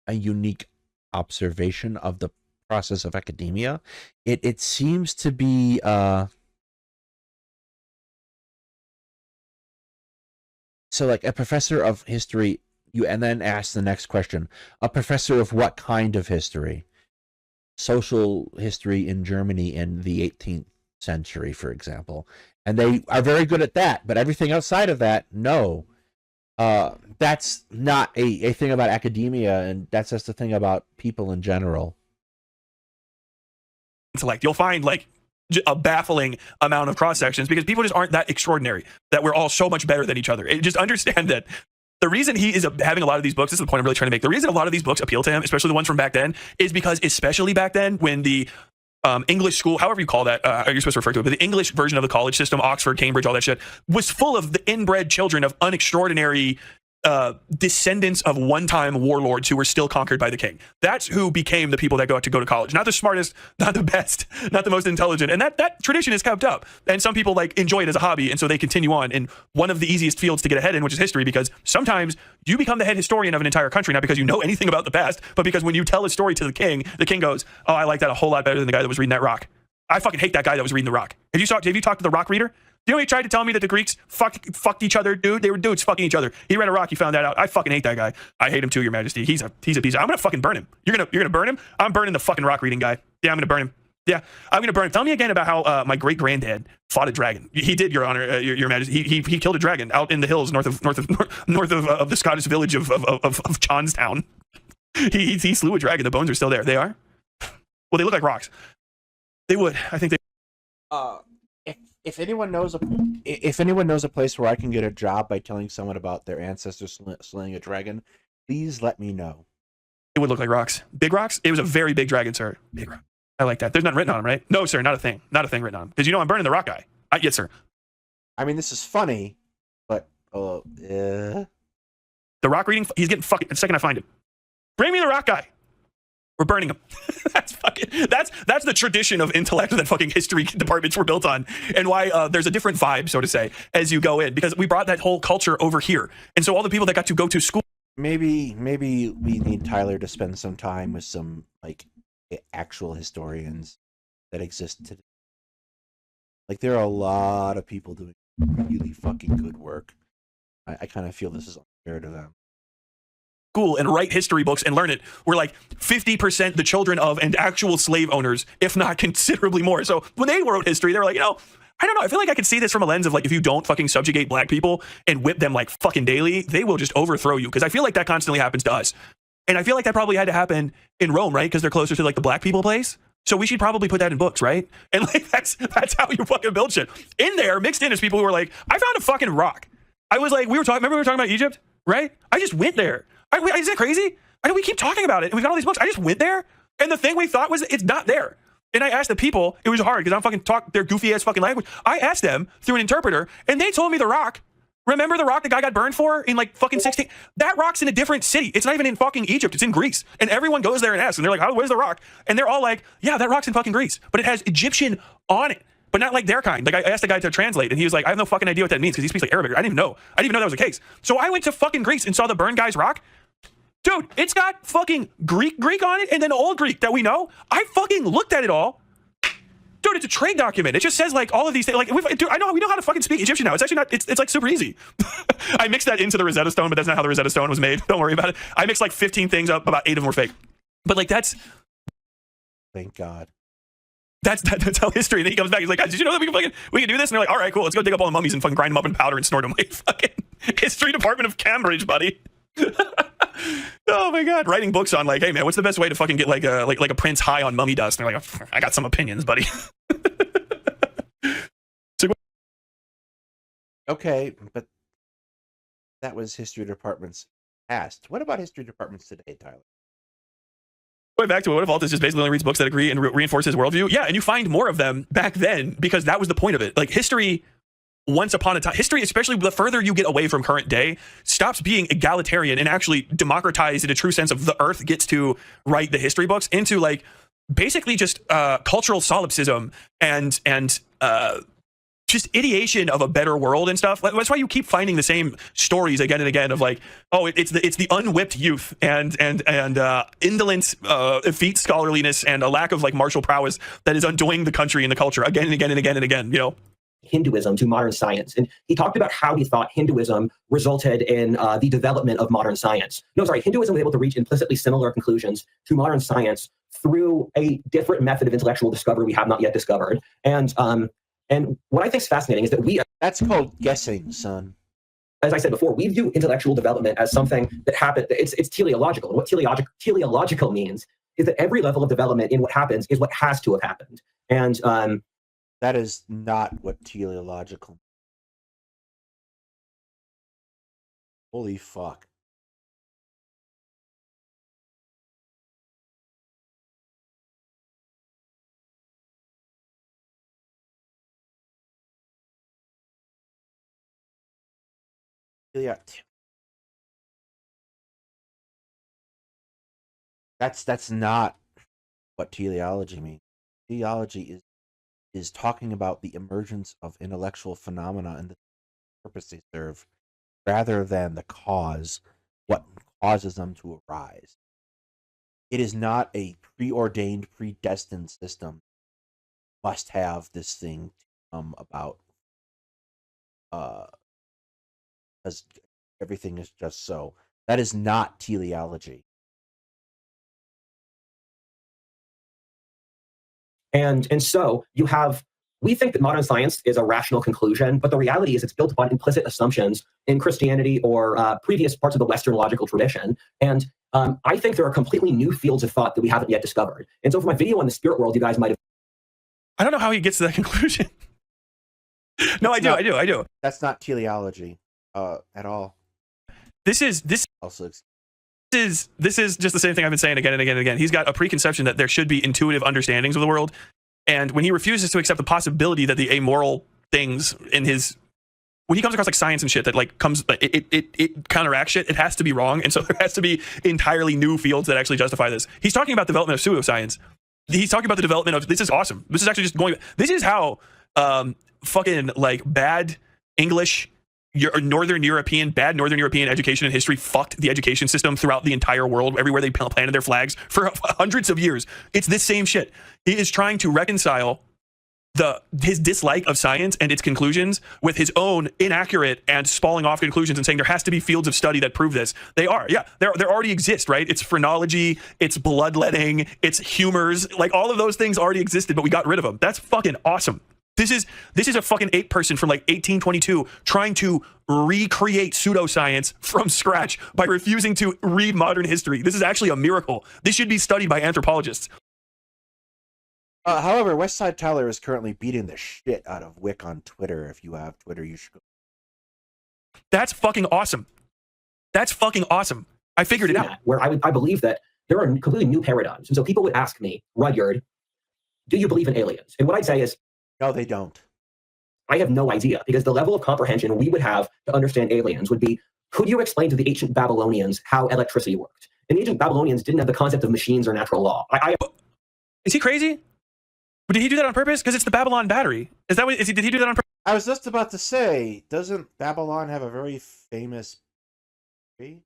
a unique observation of the process of academia. It seems to be so like a professor of history, you and then ask the next question, a professor of what kind of history? Social history in Germany in the 18th century, for example, and they are very good at that, but everything outside of that, no. That's not a thing about academia, and that's just the thing about people in general. Intellect. You'll find like a baffling amount of cross sections because people just aren't that extraordinary, that we're all so much better than each other. And just understand that the reason he is having a lot of these books, this is the point I'm really trying to make. The reason a lot of these books appeal to him, especially the ones from back then, is because especially back then when the English school, however you call that, you're supposed to refer to it, but the English version of the college system, Oxford, Cambridge, all that shit, was full of the inbred children of unextraordinary descendants of one-time warlords who were still conquered by the king. That's who became the people that go to college. Not the smartest, not the best, not the most intelligent. And that tradition is kept up. And some people like enjoy it as a hobby, and so they continue on in one of the easiest fields to get ahead in, which is history, because sometimes you become the head historian of an entire country, not because you know anything about the past, but because when you tell a story to the king goes, oh, I like that a whole lot better than the guy that was reading that rock. I fucking hate that guy that was reading the rock. Have you talked to the rock reader? You know, he tried to tell me that the Greeks fucked each other, dude. They were dudes fucking each other. He read a rock. He found that out. I fucking hate that guy. I hate him too, Your Majesty. He's a piece. I'm gonna fucking burn him. You're gonna burn him. I'm burning the fucking rock reading guy. Yeah, I'm gonna burn him. Yeah, I'm gonna burn him. Tell me again about how my great granddad fought a dragon. He did, Your Honor, Your Majesty. He killed a dragon out in the hills north of the Scottish village of Johnstown. He slew a dragon. The bones are still there. They are. Well, they look like rocks. They would. I think they. If anyone knows a place where I can get a job by telling someone about their ancestors slaying a dragon, please let me know. It would look like rocks. Big rocks? It was a very big dragon, sir. Big rock. I like that. There's nothing written on them, right? No, sir, not a thing. Not a thing written on them. Because you know I'm burning the rock guy. Yes, sir. I mean, this is funny, but the rock reading, he's getting fucking, the second I find him. Bring me the rock guy. We're burning him. That's the tradition of intellect that fucking history departments were built on, and why there's a different vibe, so to say, as you go in, because we brought that whole culture over here. And so all the people that got to go to school. Maybe we need Tyler to spend some time with some like actual historians that exist today. Like, there are a lot of people doing really fucking good work. I kind of feel this is unfair to them. School and write history books and learn it. We're like 50% the children of and actual slave owners, if not considerably more. So when they wrote history, they were like, I don't know. I feel like I could see this from a lens of like, if you don't fucking subjugate black people and whip them like fucking daily, they will just overthrow you. Because I feel like that constantly happens to us. And I feel like that probably had to happen in Rome, right? Because they're closer to like the black people place. So we should probably put that in books, right? And like, that's how you fucking build shit. In there, mixed in is people who were like, I found a fucking rock. I was like, remember we were talking about Egypt, right? I just went there. Is that crazy? I know we keep talking about it, and we've got all these books. I just went there, and the thing we thought was it's not there. And I asked the people, it was hard because I don't fucking talk their goofy ass fucking language. I asked them through an interpreter, and they told me the rock. Remember the rock the guy got burned for in like fucking 16? That rock's in a different city. It's not even in fucking Egypt. It's in Greece. And everyone goes there and asks, and they're like, where's the rock? And they're all like, yeah, that rock's in fucking Greece, but it has Egyptian on it. But not like their kind. Like, I asked the guy to translate, and he was like, I have no fucking idea what that means because he speaks like Arabic. I didn't even know. I didn't even know that was the case. So I went to fucking Greece and saw the burned guy's rock. Dude, it's got fucking Greek on it, and then Old Greek that we know. I fucking looked at it all. Dude, it's a trade document. It just says like all of these things. Like, dude, we know how to fucking speak Egyptian now. It's actually not. It's like super easy. I mixed that into the Rosetta Stone, but that's not how the Rosetta Stone was made. Don't worry about it. I mixed like 15 things up. About 8 of them were fake. But like that's. Thank God. That's how history. And then he comes back. He's like, guys, did you know that we can do this? And they're like, all right, cool. Let's go dig up all the mummies and fucking grind them up in powder and snort them. Like fucking history department of Cambridge, buddy. Oh my God, writing books on like, hey man, what's the best way to fucking get like a prince high on mummy dust? And they're like, I got some opinions, buddy. Okay, but that was history departments past. What about history departments today, Tyler? Going back to Whatifalthist just basically only reads books that agree and reinforce his worldview. Yeah, and you find more of them back then because that was the point of it. Like history, once upon a time, history, especially the further you get away from current day, stops being egalitarian and actually democratized in a true sense of the earth gets to write the history books into like basically just cultural solipsism and just ideation of a better world and stuff. That's why you keep finding the same stories again and again of like, oh, it's the unwhipped youth and indolent effete scholarliness and a lack of like martial prowess that is undoing the country and the culture again and again and again and again, you know. Hinduism to modern science. And he talked about how he thought Hinduism resulted in the development of modern science. Hinduism was able to reach implicitly similar conclusions to modern science through a different method of intellectual discovery we have not yet discovered. And what I think is fascinating is that that's called guessing, son. As I said before, we view intellectual development as something that happened. It's teleological. And what teleological means is that every level of development in what happens is what has to have happened. And that is not what teleological. Holy fuck. Yeah. That's not what teleology means. Teleology is talking about the emergence of intellectual phenomena and the purpose they serve, rather than the cause, what causes them to arise. It is not a preordained, predestined system. Must have this thing to come about. Because everything is just so. That is not teleology. And so we think that modern science is a rational conclusion, but the reality is it's built upon implicit assumptions in Christianity or previous parts of the Western logical tradition. And I think there are completely new fields of thought that we haven't yet discovered. And so for my video on the spirit world, you guys might have. I don't know how he gets to that conclusion. No, I do. That's not teleology at all. This also This is just the same thing I've been saying again and again and again. He's got a preconception that there should be intuitive understandings of the world, and when he refuses to accept the possibility that the amoral things in his, when he comes across like science and shit that like comes, it counteracts shit, it has to be wrong, and so there has to be entirely new fields that actually justify this. He's talking about development of pseudoscience. He's talking about the development of, this is awesome. This is actually just going, this is how fucking like bad English, Northern European education and history fucked the education system throughout the entire world, everywhere they planted their flags for hundreds of years. It's this same shit. He is trying to reconcile his dislike of science and its conclusions with his own inaccurate and spalling off conclusions, and saying there has to be fields of study that prove this. They are, yeah, there already exist, right? It's phrenology, it's bloodletting, it's humors, like all of those things already existed, but we got rid of them. That's fucking awesome. This is a fucking ape person from like 1822 trying to recreate pseudoscience from scratch by refusing to read modern history. This is actually a miracle. This should be studied by anthropologists. However, Westside Tyler is currently beating the shit out of Wick on Twitter. If you have Twitter, you should go. That's fucking awesome. That's fucking awesome. I figured it out. Where I believe that there are completely new paradigms. And so people would ask me, Rudyard, do you believe in aliens? And what I'd say is, no, they don't. I have no idea, because the level of comprehension we would have to understand aliens would be, could you explain to the ancient Babylonians how electricity worked? And the ancient Babylonians didn't have the concept of machines or natural law. Is he crazy? Did he do that on purpose? Because it's the Babylon battery. Is that what? Did he do that on purpose? I was just about to say, doesn't Babylon have a very famous tree?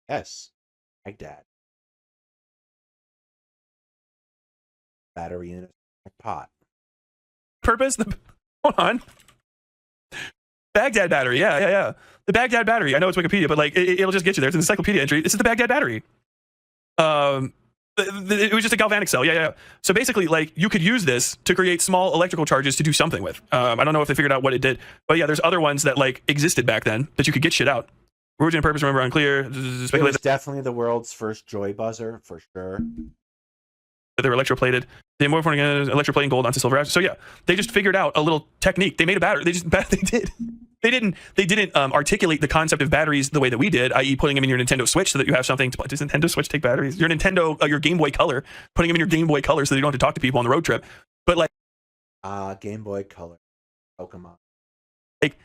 Yes. Baghdad. Battery in a pot. Purpose? Hold on. Baghdad battery. Yeah. The Baghdad battery. I know it's Wikipedia, but like it'll just get you there. It's an encyclopedia entry. This is the Baghdad battery. It was just a galvanic cell. Yeah. So basically, like, you could use this to create small electrical charges to do something with. I don't know if they figured out what it did, but yeah, there's other ones that like existed back then that you could get shit out. Origin and purpose, remember, unclear. It was definitely the world's first joy buzzer, for sure. They were electroplated. They more important electroplating gold onto silver. So yeah, they just figured out a little technique. They made a battery. They didn't articulate the concept of batteries the way that we did, i.e. putting them in your Nintendo Switch so that you have something to. Does Nintendo Switch take batteries? Your Game Boy Color, putting them in your Game Boy Color so that you don't have to talk to people on the road trip. But like, Game Boy Color, Pokemon. Like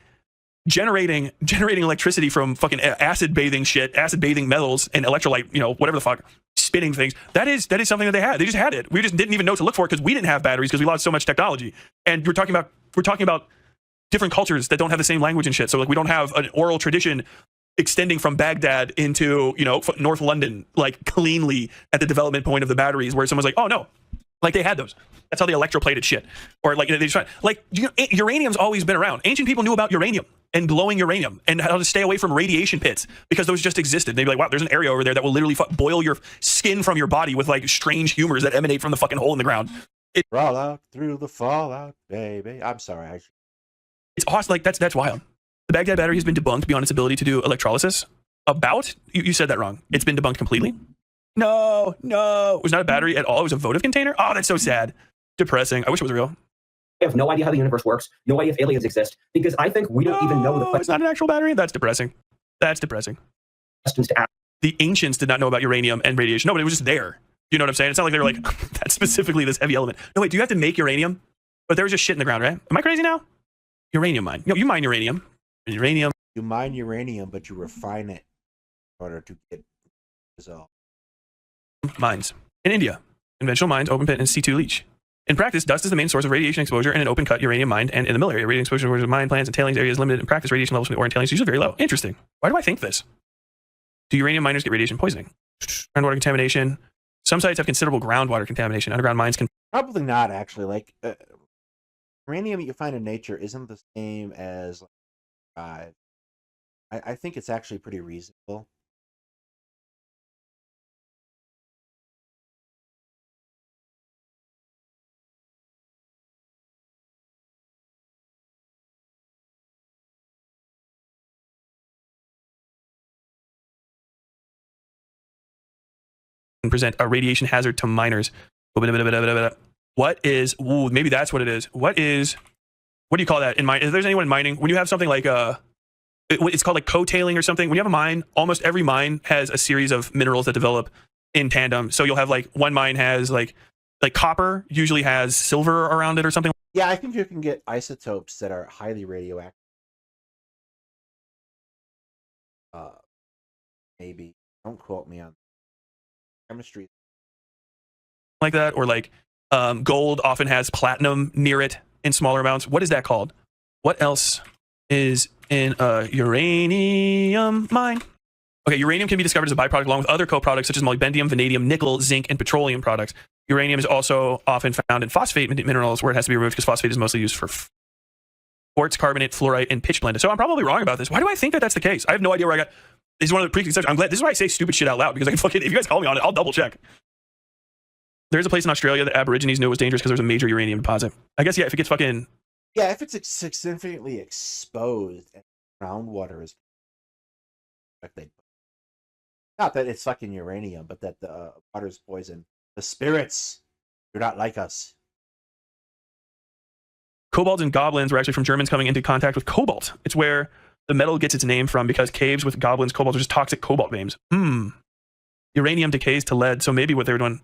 generating electricity from fucking acid bathing metals and electrolyte, whatever the fuck, spinning things. That is something that they had. They just had it. We just didn't even know to look for it because we didn't have batteries because we lost so much technology. And we're talking about different cultures that don't have the same language and shit. So like, we don't have an oral tradition extending from Baghdad into North London like cleanly at the development point of the batteries, where someone's like, oh no, like they had those. That's how they electroplated shit. Or like they just like uranium's always been around. Ancient people knew about uranium and glowing uranium and how to stay away from radiation pits because those just existed. They'd be like, wow, there's an area over there that will literally boil your skin from your body with like strange humors that emanate from the fucking hole in the ground. Roll out through the fallout, baby. I'm sorry. It's awesome. Like that's wild. The Baghdad battery has been debunked beyond its ability to do electrolysis. You said that wrong. It's been debunked completely. No, it was not a battery at all. It was a votive container. Oh, that's so sad. Depressing. I wish it was real. I have no idea how the universe works. No idea if aliens exist, because I think we don't even know the questions. It's not an actual battery. That's depressing. Questions to ask. The ancients did not know about uranium and radiation. No, but it was just there. You know what I'm saying? It's not like they were like, that's specifically this heavy element. No, wait, do you have to make uranium? But there was just shit in the ground, right? Am I crazy now? Uranium mine. You mine uranium. Uranium. You mine uranium, but you refine it in order to get dissolved. Mines. In India. Conventional mines, open pit, and C2 leach. In practice, dust is the main source of radiation exposure in an open cut uranium mine and in the mill area. Radiation exposure to mine plants and tailings areas limited. In practice, radiation levels from the ore and tailings are usually very low. Interesting. Why do I think this? Do uranium miners get radiation poisoning? Groundwater contamination. Some sites have considerable groundwater contamination. Underground mines can... Probably not, actually. Like, uranium you find in nature isn't the same as... I think it's actually pretty reasonable. Present a radiation hazard to miners. What is... Ooh, maybe that's what it is. What is what do you call that in mine? If there's anyone in mining, when you have something like it's called like coattailing or something. When you have a mine, almost every mine has a series of minerals that develop in tandem. So you'll have like one mine has like copper usually has silver around it or something. Yeah, I think you can get isotopes that are highly radioactive. Maybe. Don't quote me on chemistry. Like that, or like gold often has platinum near it in smaller amounts. What is that called? What else is in a uranium mine? Okay, uranium can be discovered as a byproduct along with other co-products such as molybdenum, vanadium, nickel, zinc, and petroleum products. Uranium is also often found in phosphate minerals where it has to be removed because phosphate is mostly used for quartz, carbonate, fluorite, and pitch blende. So I'm probably wrong about this. Why do I think that that's the case? I have no idea where I got. This is one of the preconceptions. I'm glad. This is why I say stupid shit out loud, because I can fucking, if you guys call me on it, I'll double check. There's a place in Australia that Aborigines knew was dangerous because there was a major uranium deposit. I guess, yeah, if it gets fucking... Yeah, if it's significantly exposed and groundwater is... Not that it's fucking uranium, but that the water's poison. The spirits do not like us. Kobolds and goblins were actually from Germans coming into contact with cobalt. It's where the metal gets its name from, because caves with goblins, kobolds are just toxic cobalt veins. Uranium decays to lead, so maybe what they were doing...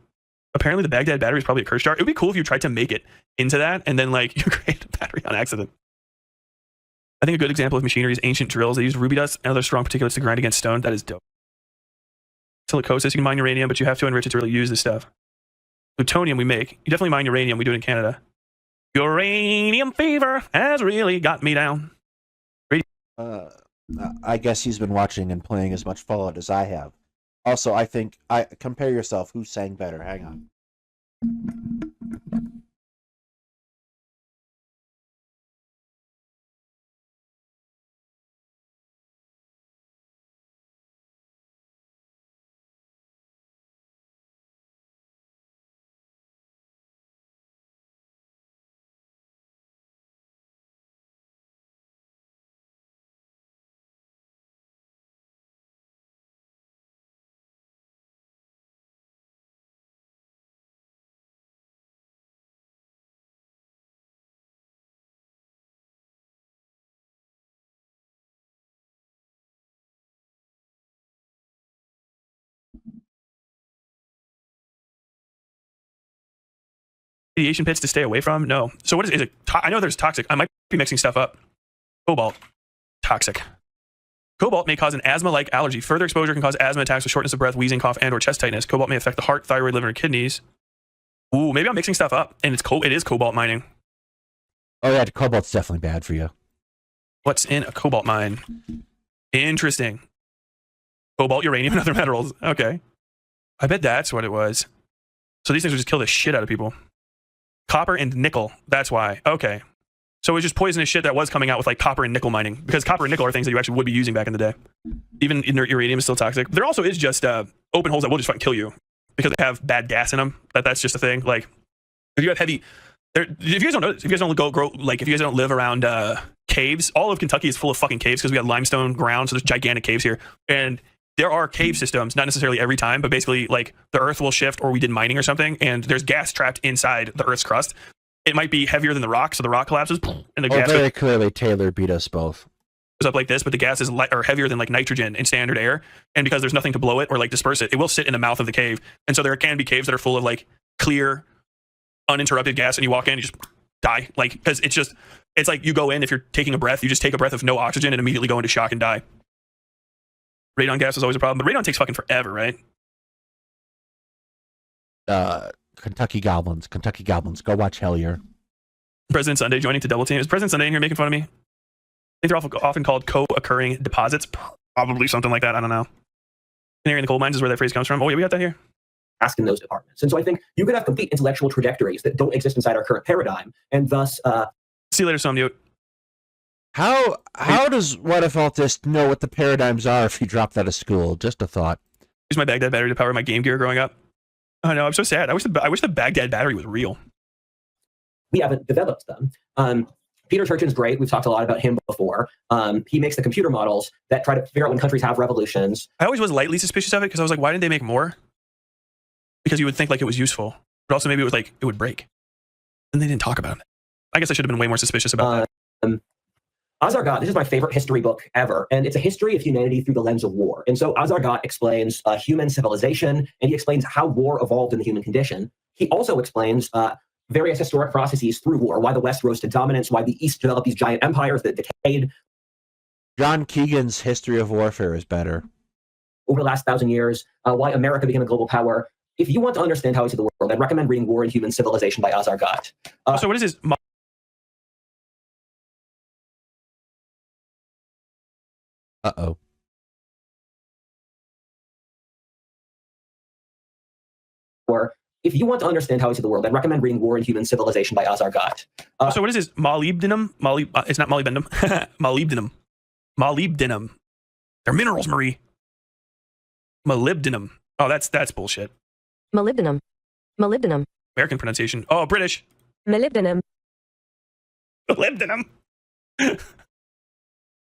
Apparently the Baghdad battery is probably a curse jar. It would be cool if you tried to make it into that and then like you create a battery on accident. I think a good example of machinery is ancient drills. They use ruby dust and other strong particulates to grind against stone. That is dope. Silicosis, you can mine uranium, but you have to enrich it to really use this stuff. Plutonium we make. You definitely mine uranium. We do it in Canada. Uranium fever has really got me down. I guess he's been watching and playing as much Fallout as I have. Also, I think compare yourself. Who sang better? Hang on. Radiation pits to stay away from? No. So what is it? I know there's toxic. I might be mixing stuff up. Cobalt. Toxic. Cobalt may cause an asthma-like allergy. Further exposure can cause asthma attacks with shortness of breath, wheezing, cough, and or chest tightness. Cobalt may affect the heart, thyroid, liver, and kidneys. Ooh, maybe I'm mixing stuff up. And it is cobalt mining. Oh yeah, cobalt's definitely bad for you. What's in a cobalt mine? Interesting. Cobalt, uranium, and other metals. Okay. I bet that's what it was. So these things would just kill the shit out of people. Copper and nickel. That's why. Okay. So it's just poisonous shit that was coming out with like copper and nickel mining, because copper and nickel are things that you actually would be using back in the day. Even inert uranium is still toxic. There also is just open holes that will just fucking kill you because they have bad gas in them. That's just a thing. Like if you have heavy, if you guys don't know, if you guys don't if you guys don't live around caves, all of Kentucky is full of fucking caves because we got limestone ground. So there's gigantic caves here, and there are cave systems, not necessarily every time, but basically like the earth will shift or we did mining or something, and there's gas trapped inside the earth's crust. It might be heavier than the rock, so the rock collapses, and the gas very clearly Taylor beat us both. Goes up like this, but the gas is light or heavier than like nitrogen in standard air, and because there's nothing to blow it or like disperse it, it will sit in the mouth of the cave. And so there can be caves that are full of like clear, uninterrupted gas, and you walk in, you just die, like because it's like you go in, if you're taking a breath, you just take a breath of no oxygen and immediately go into shock and die. Radon gas is always a problem, but radon takes fucking forever, right? Kentucky Goblins. Go watch Hellier. President Sunday joining to double team. Is President Sunday in here making fun of me? I think they're often called co-occurring deposits. Probably something like that. I don't know. Canary in the coal mines is where that phrase comes from. Oh, yeah, we got that here. Ask in those departments. And so I think you could have complete intellectual trajectories that don't exist inside our current paradigm, and thus... See you later, Somnute. How does Whatifalthist know what the paradigms are if he dropped out of school? Just a thought. Use my Baghdad battery to power my Game Gear growing up. Oh no, I'm so sad. I wish the Baghdad battery was real. We haven't developed them. Peter Turchin's great. We've talked a lot about him before. He makes the computer models that try to figure out when countries have revolutions. I always was lightly suspicious of it because I was like, why didn't they make more? Because you would think like it was useful, but also maybe it was like it would break. And they didn't talk about it. I guess I should have been way more suspicious about that. Azargat, this is my favorite history book ever, and it's a history of humanity through the lens of war. And so Azargat explains human civilization, and he explains how war evolved in the human condition. He also explains various historic processes through war, why the West rose to dominance, why the East developed these giant empires that decayed. John Keegan's History of Warfare is better. Over the last 1,000 years, why America became a global power. If you want to understand how we see the world, I'd recommend reading War and Human Civilization by Azargat. So what is this? Uh-oh. Or if you want to understand how we see the world, I'd recommend reading War and Human Civilization by Azargat. So what is this? Molybdenum? It's not molybdenum. Molybdenum. Molybdenum. They're minerals, Marie. Molybdenum. Oh, that's bullshit. Molybdenum. Molybdenum. American pronunciation. Oh, British. Molybdenum. Molybdenum.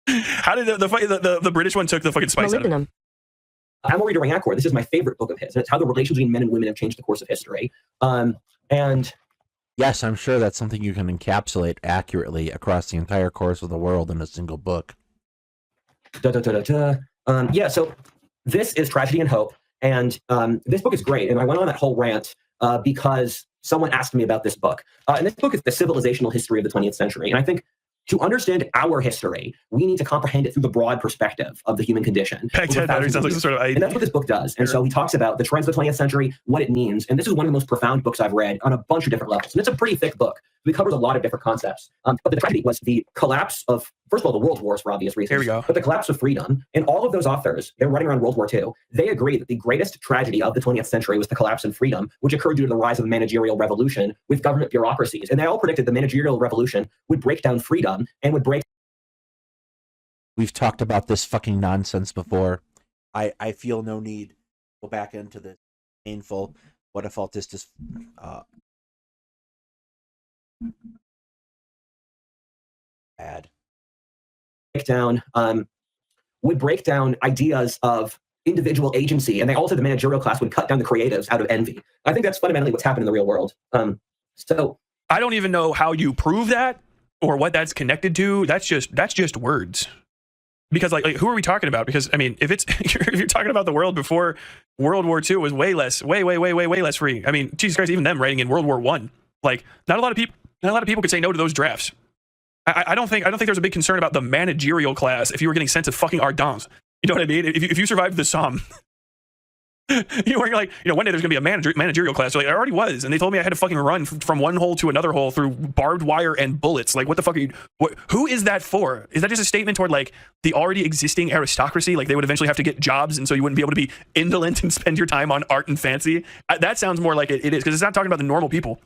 How did the British one took the fucking spice out of it? Amory Durang Accord. This is my favorite book of his. It's how the relations between men and women have changed the course of history. And yes, I'm sure that's something you can encapsulate accurately across the entire course of the world in a single book. Yeah, so this is Tragedy and Hope, and this book is great. And I went on that whole rant because someone asked me about this book. And this book is the civilizational history of the 20th century. And I think to understand our history, we need to comprehend it through the broad perspective of the human condition. Sounds like some sort of idea. And that's what this book does. And so he talks about the trends of the 20th century, what it means. And this is one of the most profound books I've read on a bunch of different levels. And it's a pretty thick book. It covers a lot of different concepts. But the tragedy was the collapse of, first of all, the world wars for obvious reasons. Here we go. But the collapse of freedom. And all of those authors, they're running around World War II. They agree that the greatest tragedy of the 20th century was the collapse in freedom, which occurred due to the rise of the managerial revolution with government bureaucracies. And they all predicted the managerial revolution would break down freedom and would break. We've talked about this fucking nonsense before. I feel no need to go back into the painful Whatifalthist is bad. Would break down ideas of individual agency, and they also the managerial class would cut down the creatives out of envy. I think that's fundamentally what's happened in the real world. So I don't even know how you prove that or what that's connected to. That's just words. Because like who are we talking about? Because I mean, if you're talking about the world before World War II was way less free. I mean, Jesus Christ, even them writing in World War I, like not a lot of people could say no to those drafts. I don't think there's a big concern about the managerial class if you were getting sent to fucking Ardennes. You know what I mean? If you survived the Somme, you were like, one day there's gonna be a managerial class. So like, I already was, and they told me I had to fucking run from one hole to another hole through barbed wire and bullets. Like, what the fuck are you? Who is that for? Is that just a statement toward like the already existing aristocracy? Like they would eventually have to get jobs, and so you wouldn't be able to be indolent and spend your time on art and fancy. That sounds more like it is, because it's not talking about the normal people.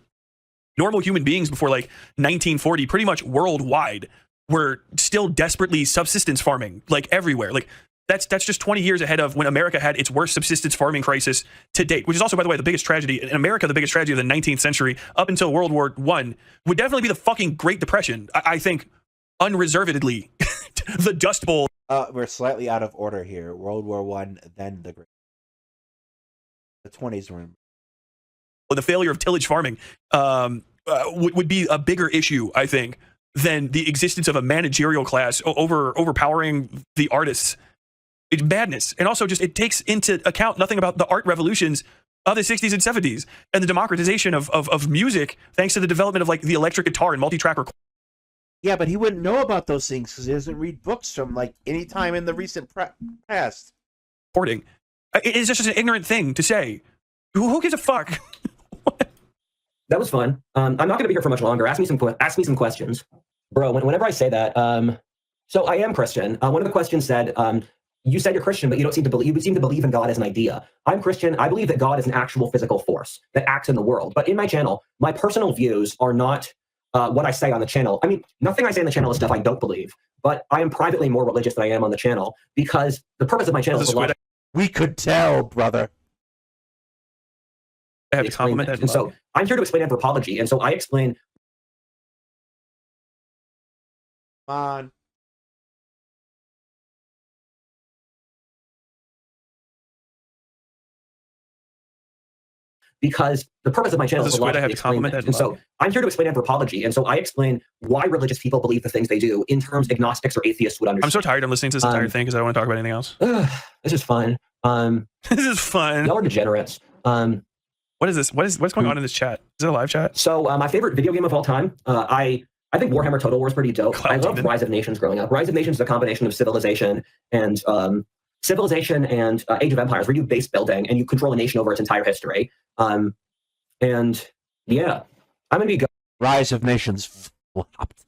Normal human beings before like 1940, pretty much worldwide, were still desperately subsistence farming, like everywhere. Like that's just 20 years ahead of when America had its worst subsistence farming crisis to date, which is also, by the way, the biggest tragedy in America. The biggest tragedy of the 19th century up until World War I would definitely be the fucking Great Depression. I think unreservedly the Dust Bowl. We're slightly out of order here. World War I, then the 20s were in. The failure of tillage farming would be a bigger issue, I think, than the existence of a managerial class overpowering the artists. It's madness. And also just it takes into account nothing about the art revolutions of the 60s and 70s and the democratization of music thanks to the development of like the electric guitar and multi-track recording. Yeah, but he wouldn't know about those things because he doesn't read books from like any time in the recent past. It's just an ignorant thing to say. Who gives a fuck? That was fun. I'm not going to be here for much longer. Ask me some questions, bro. Whenever I say that, so I am Christian. One of the questions said, "You said you're Christian, but you don't seem to believe. You seem to believe in God as an idea." I'm Christian. I believe that God is an actual physical force that acts in the world. But in my channel, my personal views are not what I say on the channel. I mean, nothing I say on the channel is stuff I don't believe. But I am privately more religious than I am on the channel because the purpose of my channel is a lot. We could tell, brother. I have to compliment that. And so I'm here to explain anthropology. And so I explain. Come on. because the purpose of my channel is to I have to compliment that. And so I'm here to explain anthropology. And so I explain why religious people believe the things they do in terms agnostics or atheists would understand. I'm so tired. I'm listening to this entire thing because I don't want to talk about anything else. This is fun. This is fun. Y'all are degenerates. What is this? What's going on in this chat? Is it a live chat? So my favorite video game of all time, I think Warhammer Total War is pretty dope. I loved Rise of Nations growing up. Rise of Nations is a combination of Civilization and Age of Empires, where you do base building and you control a nation over its entire history. And yeah, I'm gonna be Rise of Nations flopped.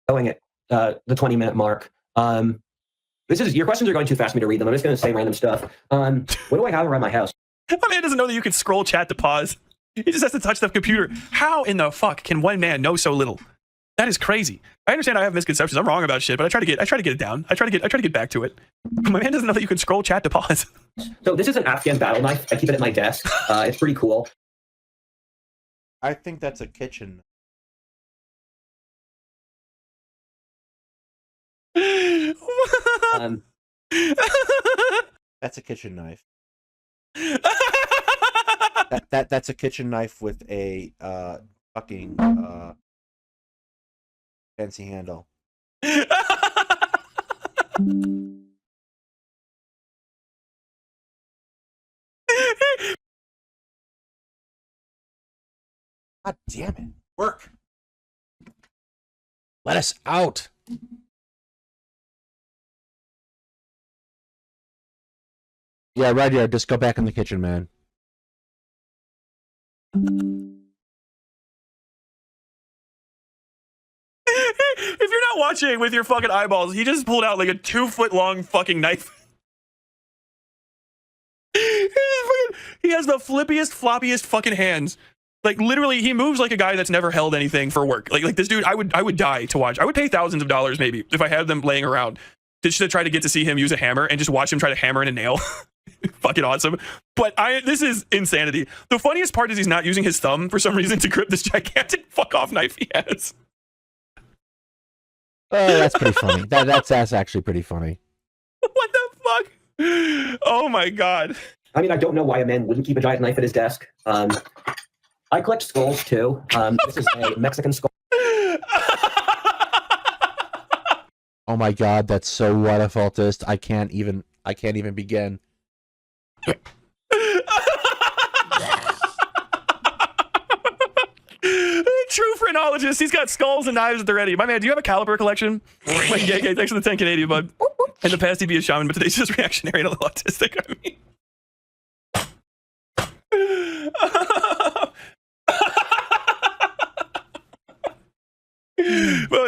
Going at the 20-minute mark. Your questions are going too fast for me to read them. I'm just gonna say random stuff. What do I have around my house? My man doesn't know that you can scroll chat to pause. He just has to touch the computer. How in the fuck can one man know so little? That is crazy. I understand I have misconceptions. I'm wrong about shit, but I try to get it down. I try to get back to it. My man doesn't know that you can scroll chat to pause. So this is an Afghan battle knife. I keep it at my desk. It's pretty cool. I think that's a kitchen. That's a kitchen knife. That's a kitchen knife with a fucking fancy handle. God damn it. Work. Let us out. Yeah, right here. Just go back in the kitchen, man. If you're not watching with your fucking eyeballs, he just pulled out like a 2-foot-long fucking knife. He has the flippiest, floppiest fucking hands. Like literally, he moves like a guy that's never held anything for work. Like this dude, I would die to watch. I would pay thousands of dollars maybe if I had them laying around to try to get to see him use a hammer and just watch him try to hammer in a nail. Fucking awesome. But this is insanity. The funniest part is he's not using his thumb for some reason to grip this gigantic fuck off knife he has. Oh, that's pretty funny. That's actually pretty funny. What the fuck? Oh my god. I mean, I don't know why a man wouldn't keep a giant knife at his desk. I collect skulls too. This is a Mexican skull. Oh my god, that's so Whatifalthist. I can't even begin. True phrenologist. He's got skulls and knives at the ready. My man, do you have a caliber collection? Yeah, thanks for the 10 Canadian, bud. In the past, he'd be a shaman, but today's just reactionary and a little autistic. I mean.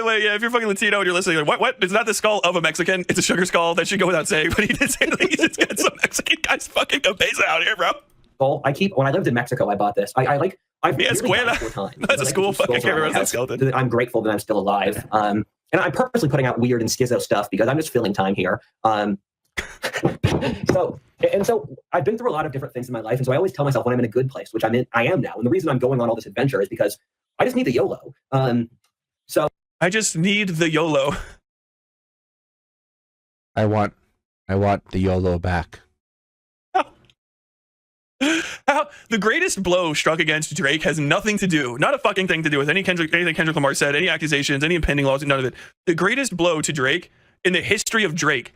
Wait, yeah, if you're fucking Latino and you're listening, like, what? It's not the skull of a Mexican. It's a sugar skull. That should go without saying. But he did say that he just got some Mexican guys fucking cabeza out here, bro. When I lived in Mexico, I bought this. I've yeah, really died 4 times. That's a school fucking. I can't remember that skeleton. I'm grateful that I'm still alive. And I'm purposely putting out weird and schizo stuff because I'm just filling time here. So I've been through a lot of different things in my life, and so I always tell myself when I'm in a good place, which I am now. And the reason I'm going on all this adventure is because I just need the YOLO. So I just need the YOLO. I want the YOLO back. How the greatest blow struck against Drake has nothing to do, not a fucking thing to do with anything Kendrick Lamar said, any accusations, any impending lawsuit, none of it. The greatest blow to Drake in the history of Drake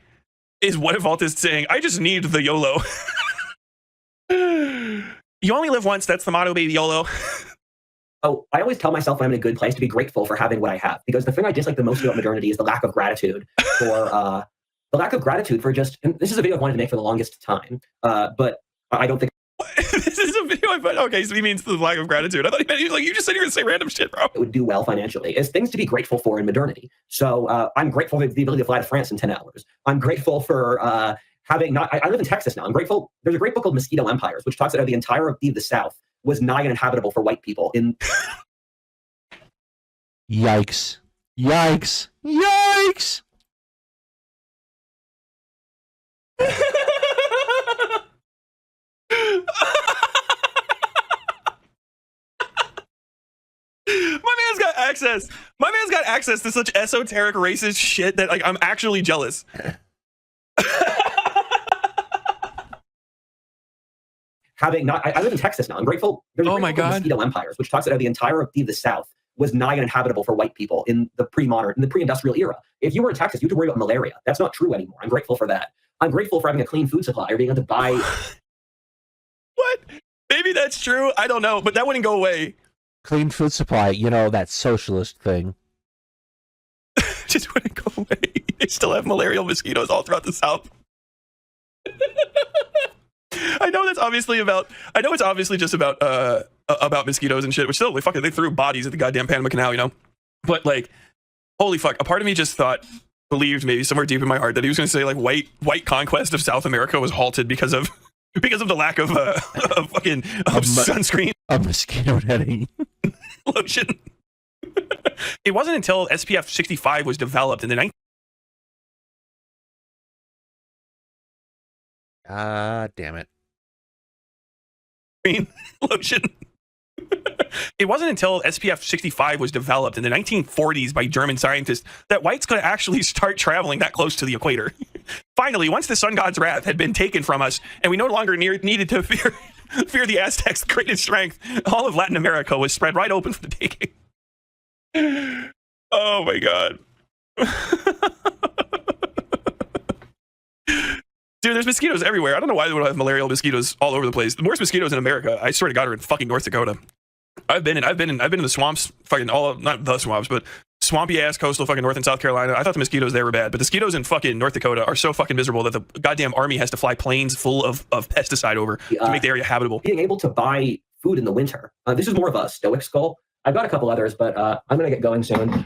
is Whatifalthist saying, I just need the YOLO. You only live once, that's the motto, baby, YOLO. Oh, I always tell myself when I'm in a good place to be grateful for having what I have, because the thing I dislike the most about modernity is the lack of gratitude for just, and this is a video I've wanted to make for the longest time, but I don't think this is a video okay, so he means the lack of gratitude. I thought he meant you just said you're gonna say random shit, bro. It would do well financially. It's things to be grateful for in modernity. So I'm grateful for the ability to fly to France in 10 hours. I'm grateful for I live in Texas now. I'm grateful. There's a great book called Mosquito Empires, which talks about how the entire of the South was nigh uninhabitable for white people. Yikes. My man's got access to such esoteric racist shit that I'm actually jealous. having not. I live in Texas now. I'm grateful. There's a Oh great my book called God. Mosquito Empires, which talks about how the entirety of the South was nigh uninhabitable for white people in the pre-industrial era. If you were in Texas, you had to worry about malaria. That's not true anymore. I'm grateful for that. I'm grateful for having a clean food supply or being able to buy. What? Maybe that's true. I don't know, but that wouldn't go away. Clean food supply, you know, that socialist thing. Just wouldn't go away. They still have malarial mosquitoes all throughout the South. I know it's obviously just about mosquitoes and shit, which still, they threw bodies at the goddamn Panama Canal, you know? But like, holy fuck, a part of me just believed maybe somewhere deep in my heart that he was going to say like white conquest of South America was halted because of the lack of sunscreen. Of mosquito netting. Lotion. It wasn't until SPF 65 was developed in the 19th. Damn it. Lotion. It wasn't until SPF 65 was developed in the 1940s by German scientists that whites could actually start traveling that close to the equator. Finally, once the sun god's wrath had been taken from us and we no longer needed to fear the Aztecs' greatest strength, all of Latin America was spread right open for the taking. Oh my God. Dude, there's mosquitoes everywhere. I don't know why they would have malarial mosquitoes all over the place. The worst mosquitoes in America, I swear to God, are in fucking North Dakota. I've been in the swamps, fucking not the swamps, but swampy ass coastal fucking North and South Carolina. I thought the mosquitoes there were bad, but the mosquitoes in fucking North Dakota are so fucking miserable that the goddamn army has to fly planes full of pesticide over to make the area habitable. Being able to buy food in the winter. This is more of a stoic goal. I've got a couple others, but I'm gonna get going soon.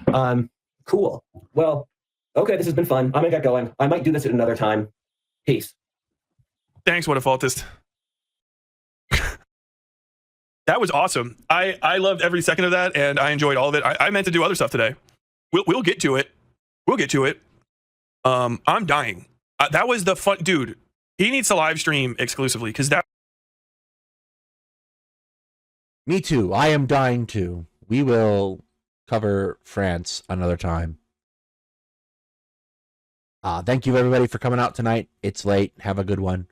Cool. Well, okay, this has been fun. I'm gonna get going. I might do this at another time. Peace. Thanks, Whatifalthist. That was awesome. I loved every second of that, and I enjoyed all of it. I meant to do other stuff today. We'll get to it. We'll get to it. I'm dying. That was the fun, dude. He needs to live stream exclusively because that. Me too. I am dying too. We will cover France another time. Thank you everybody for coming out tonight. It's late. Have a good one.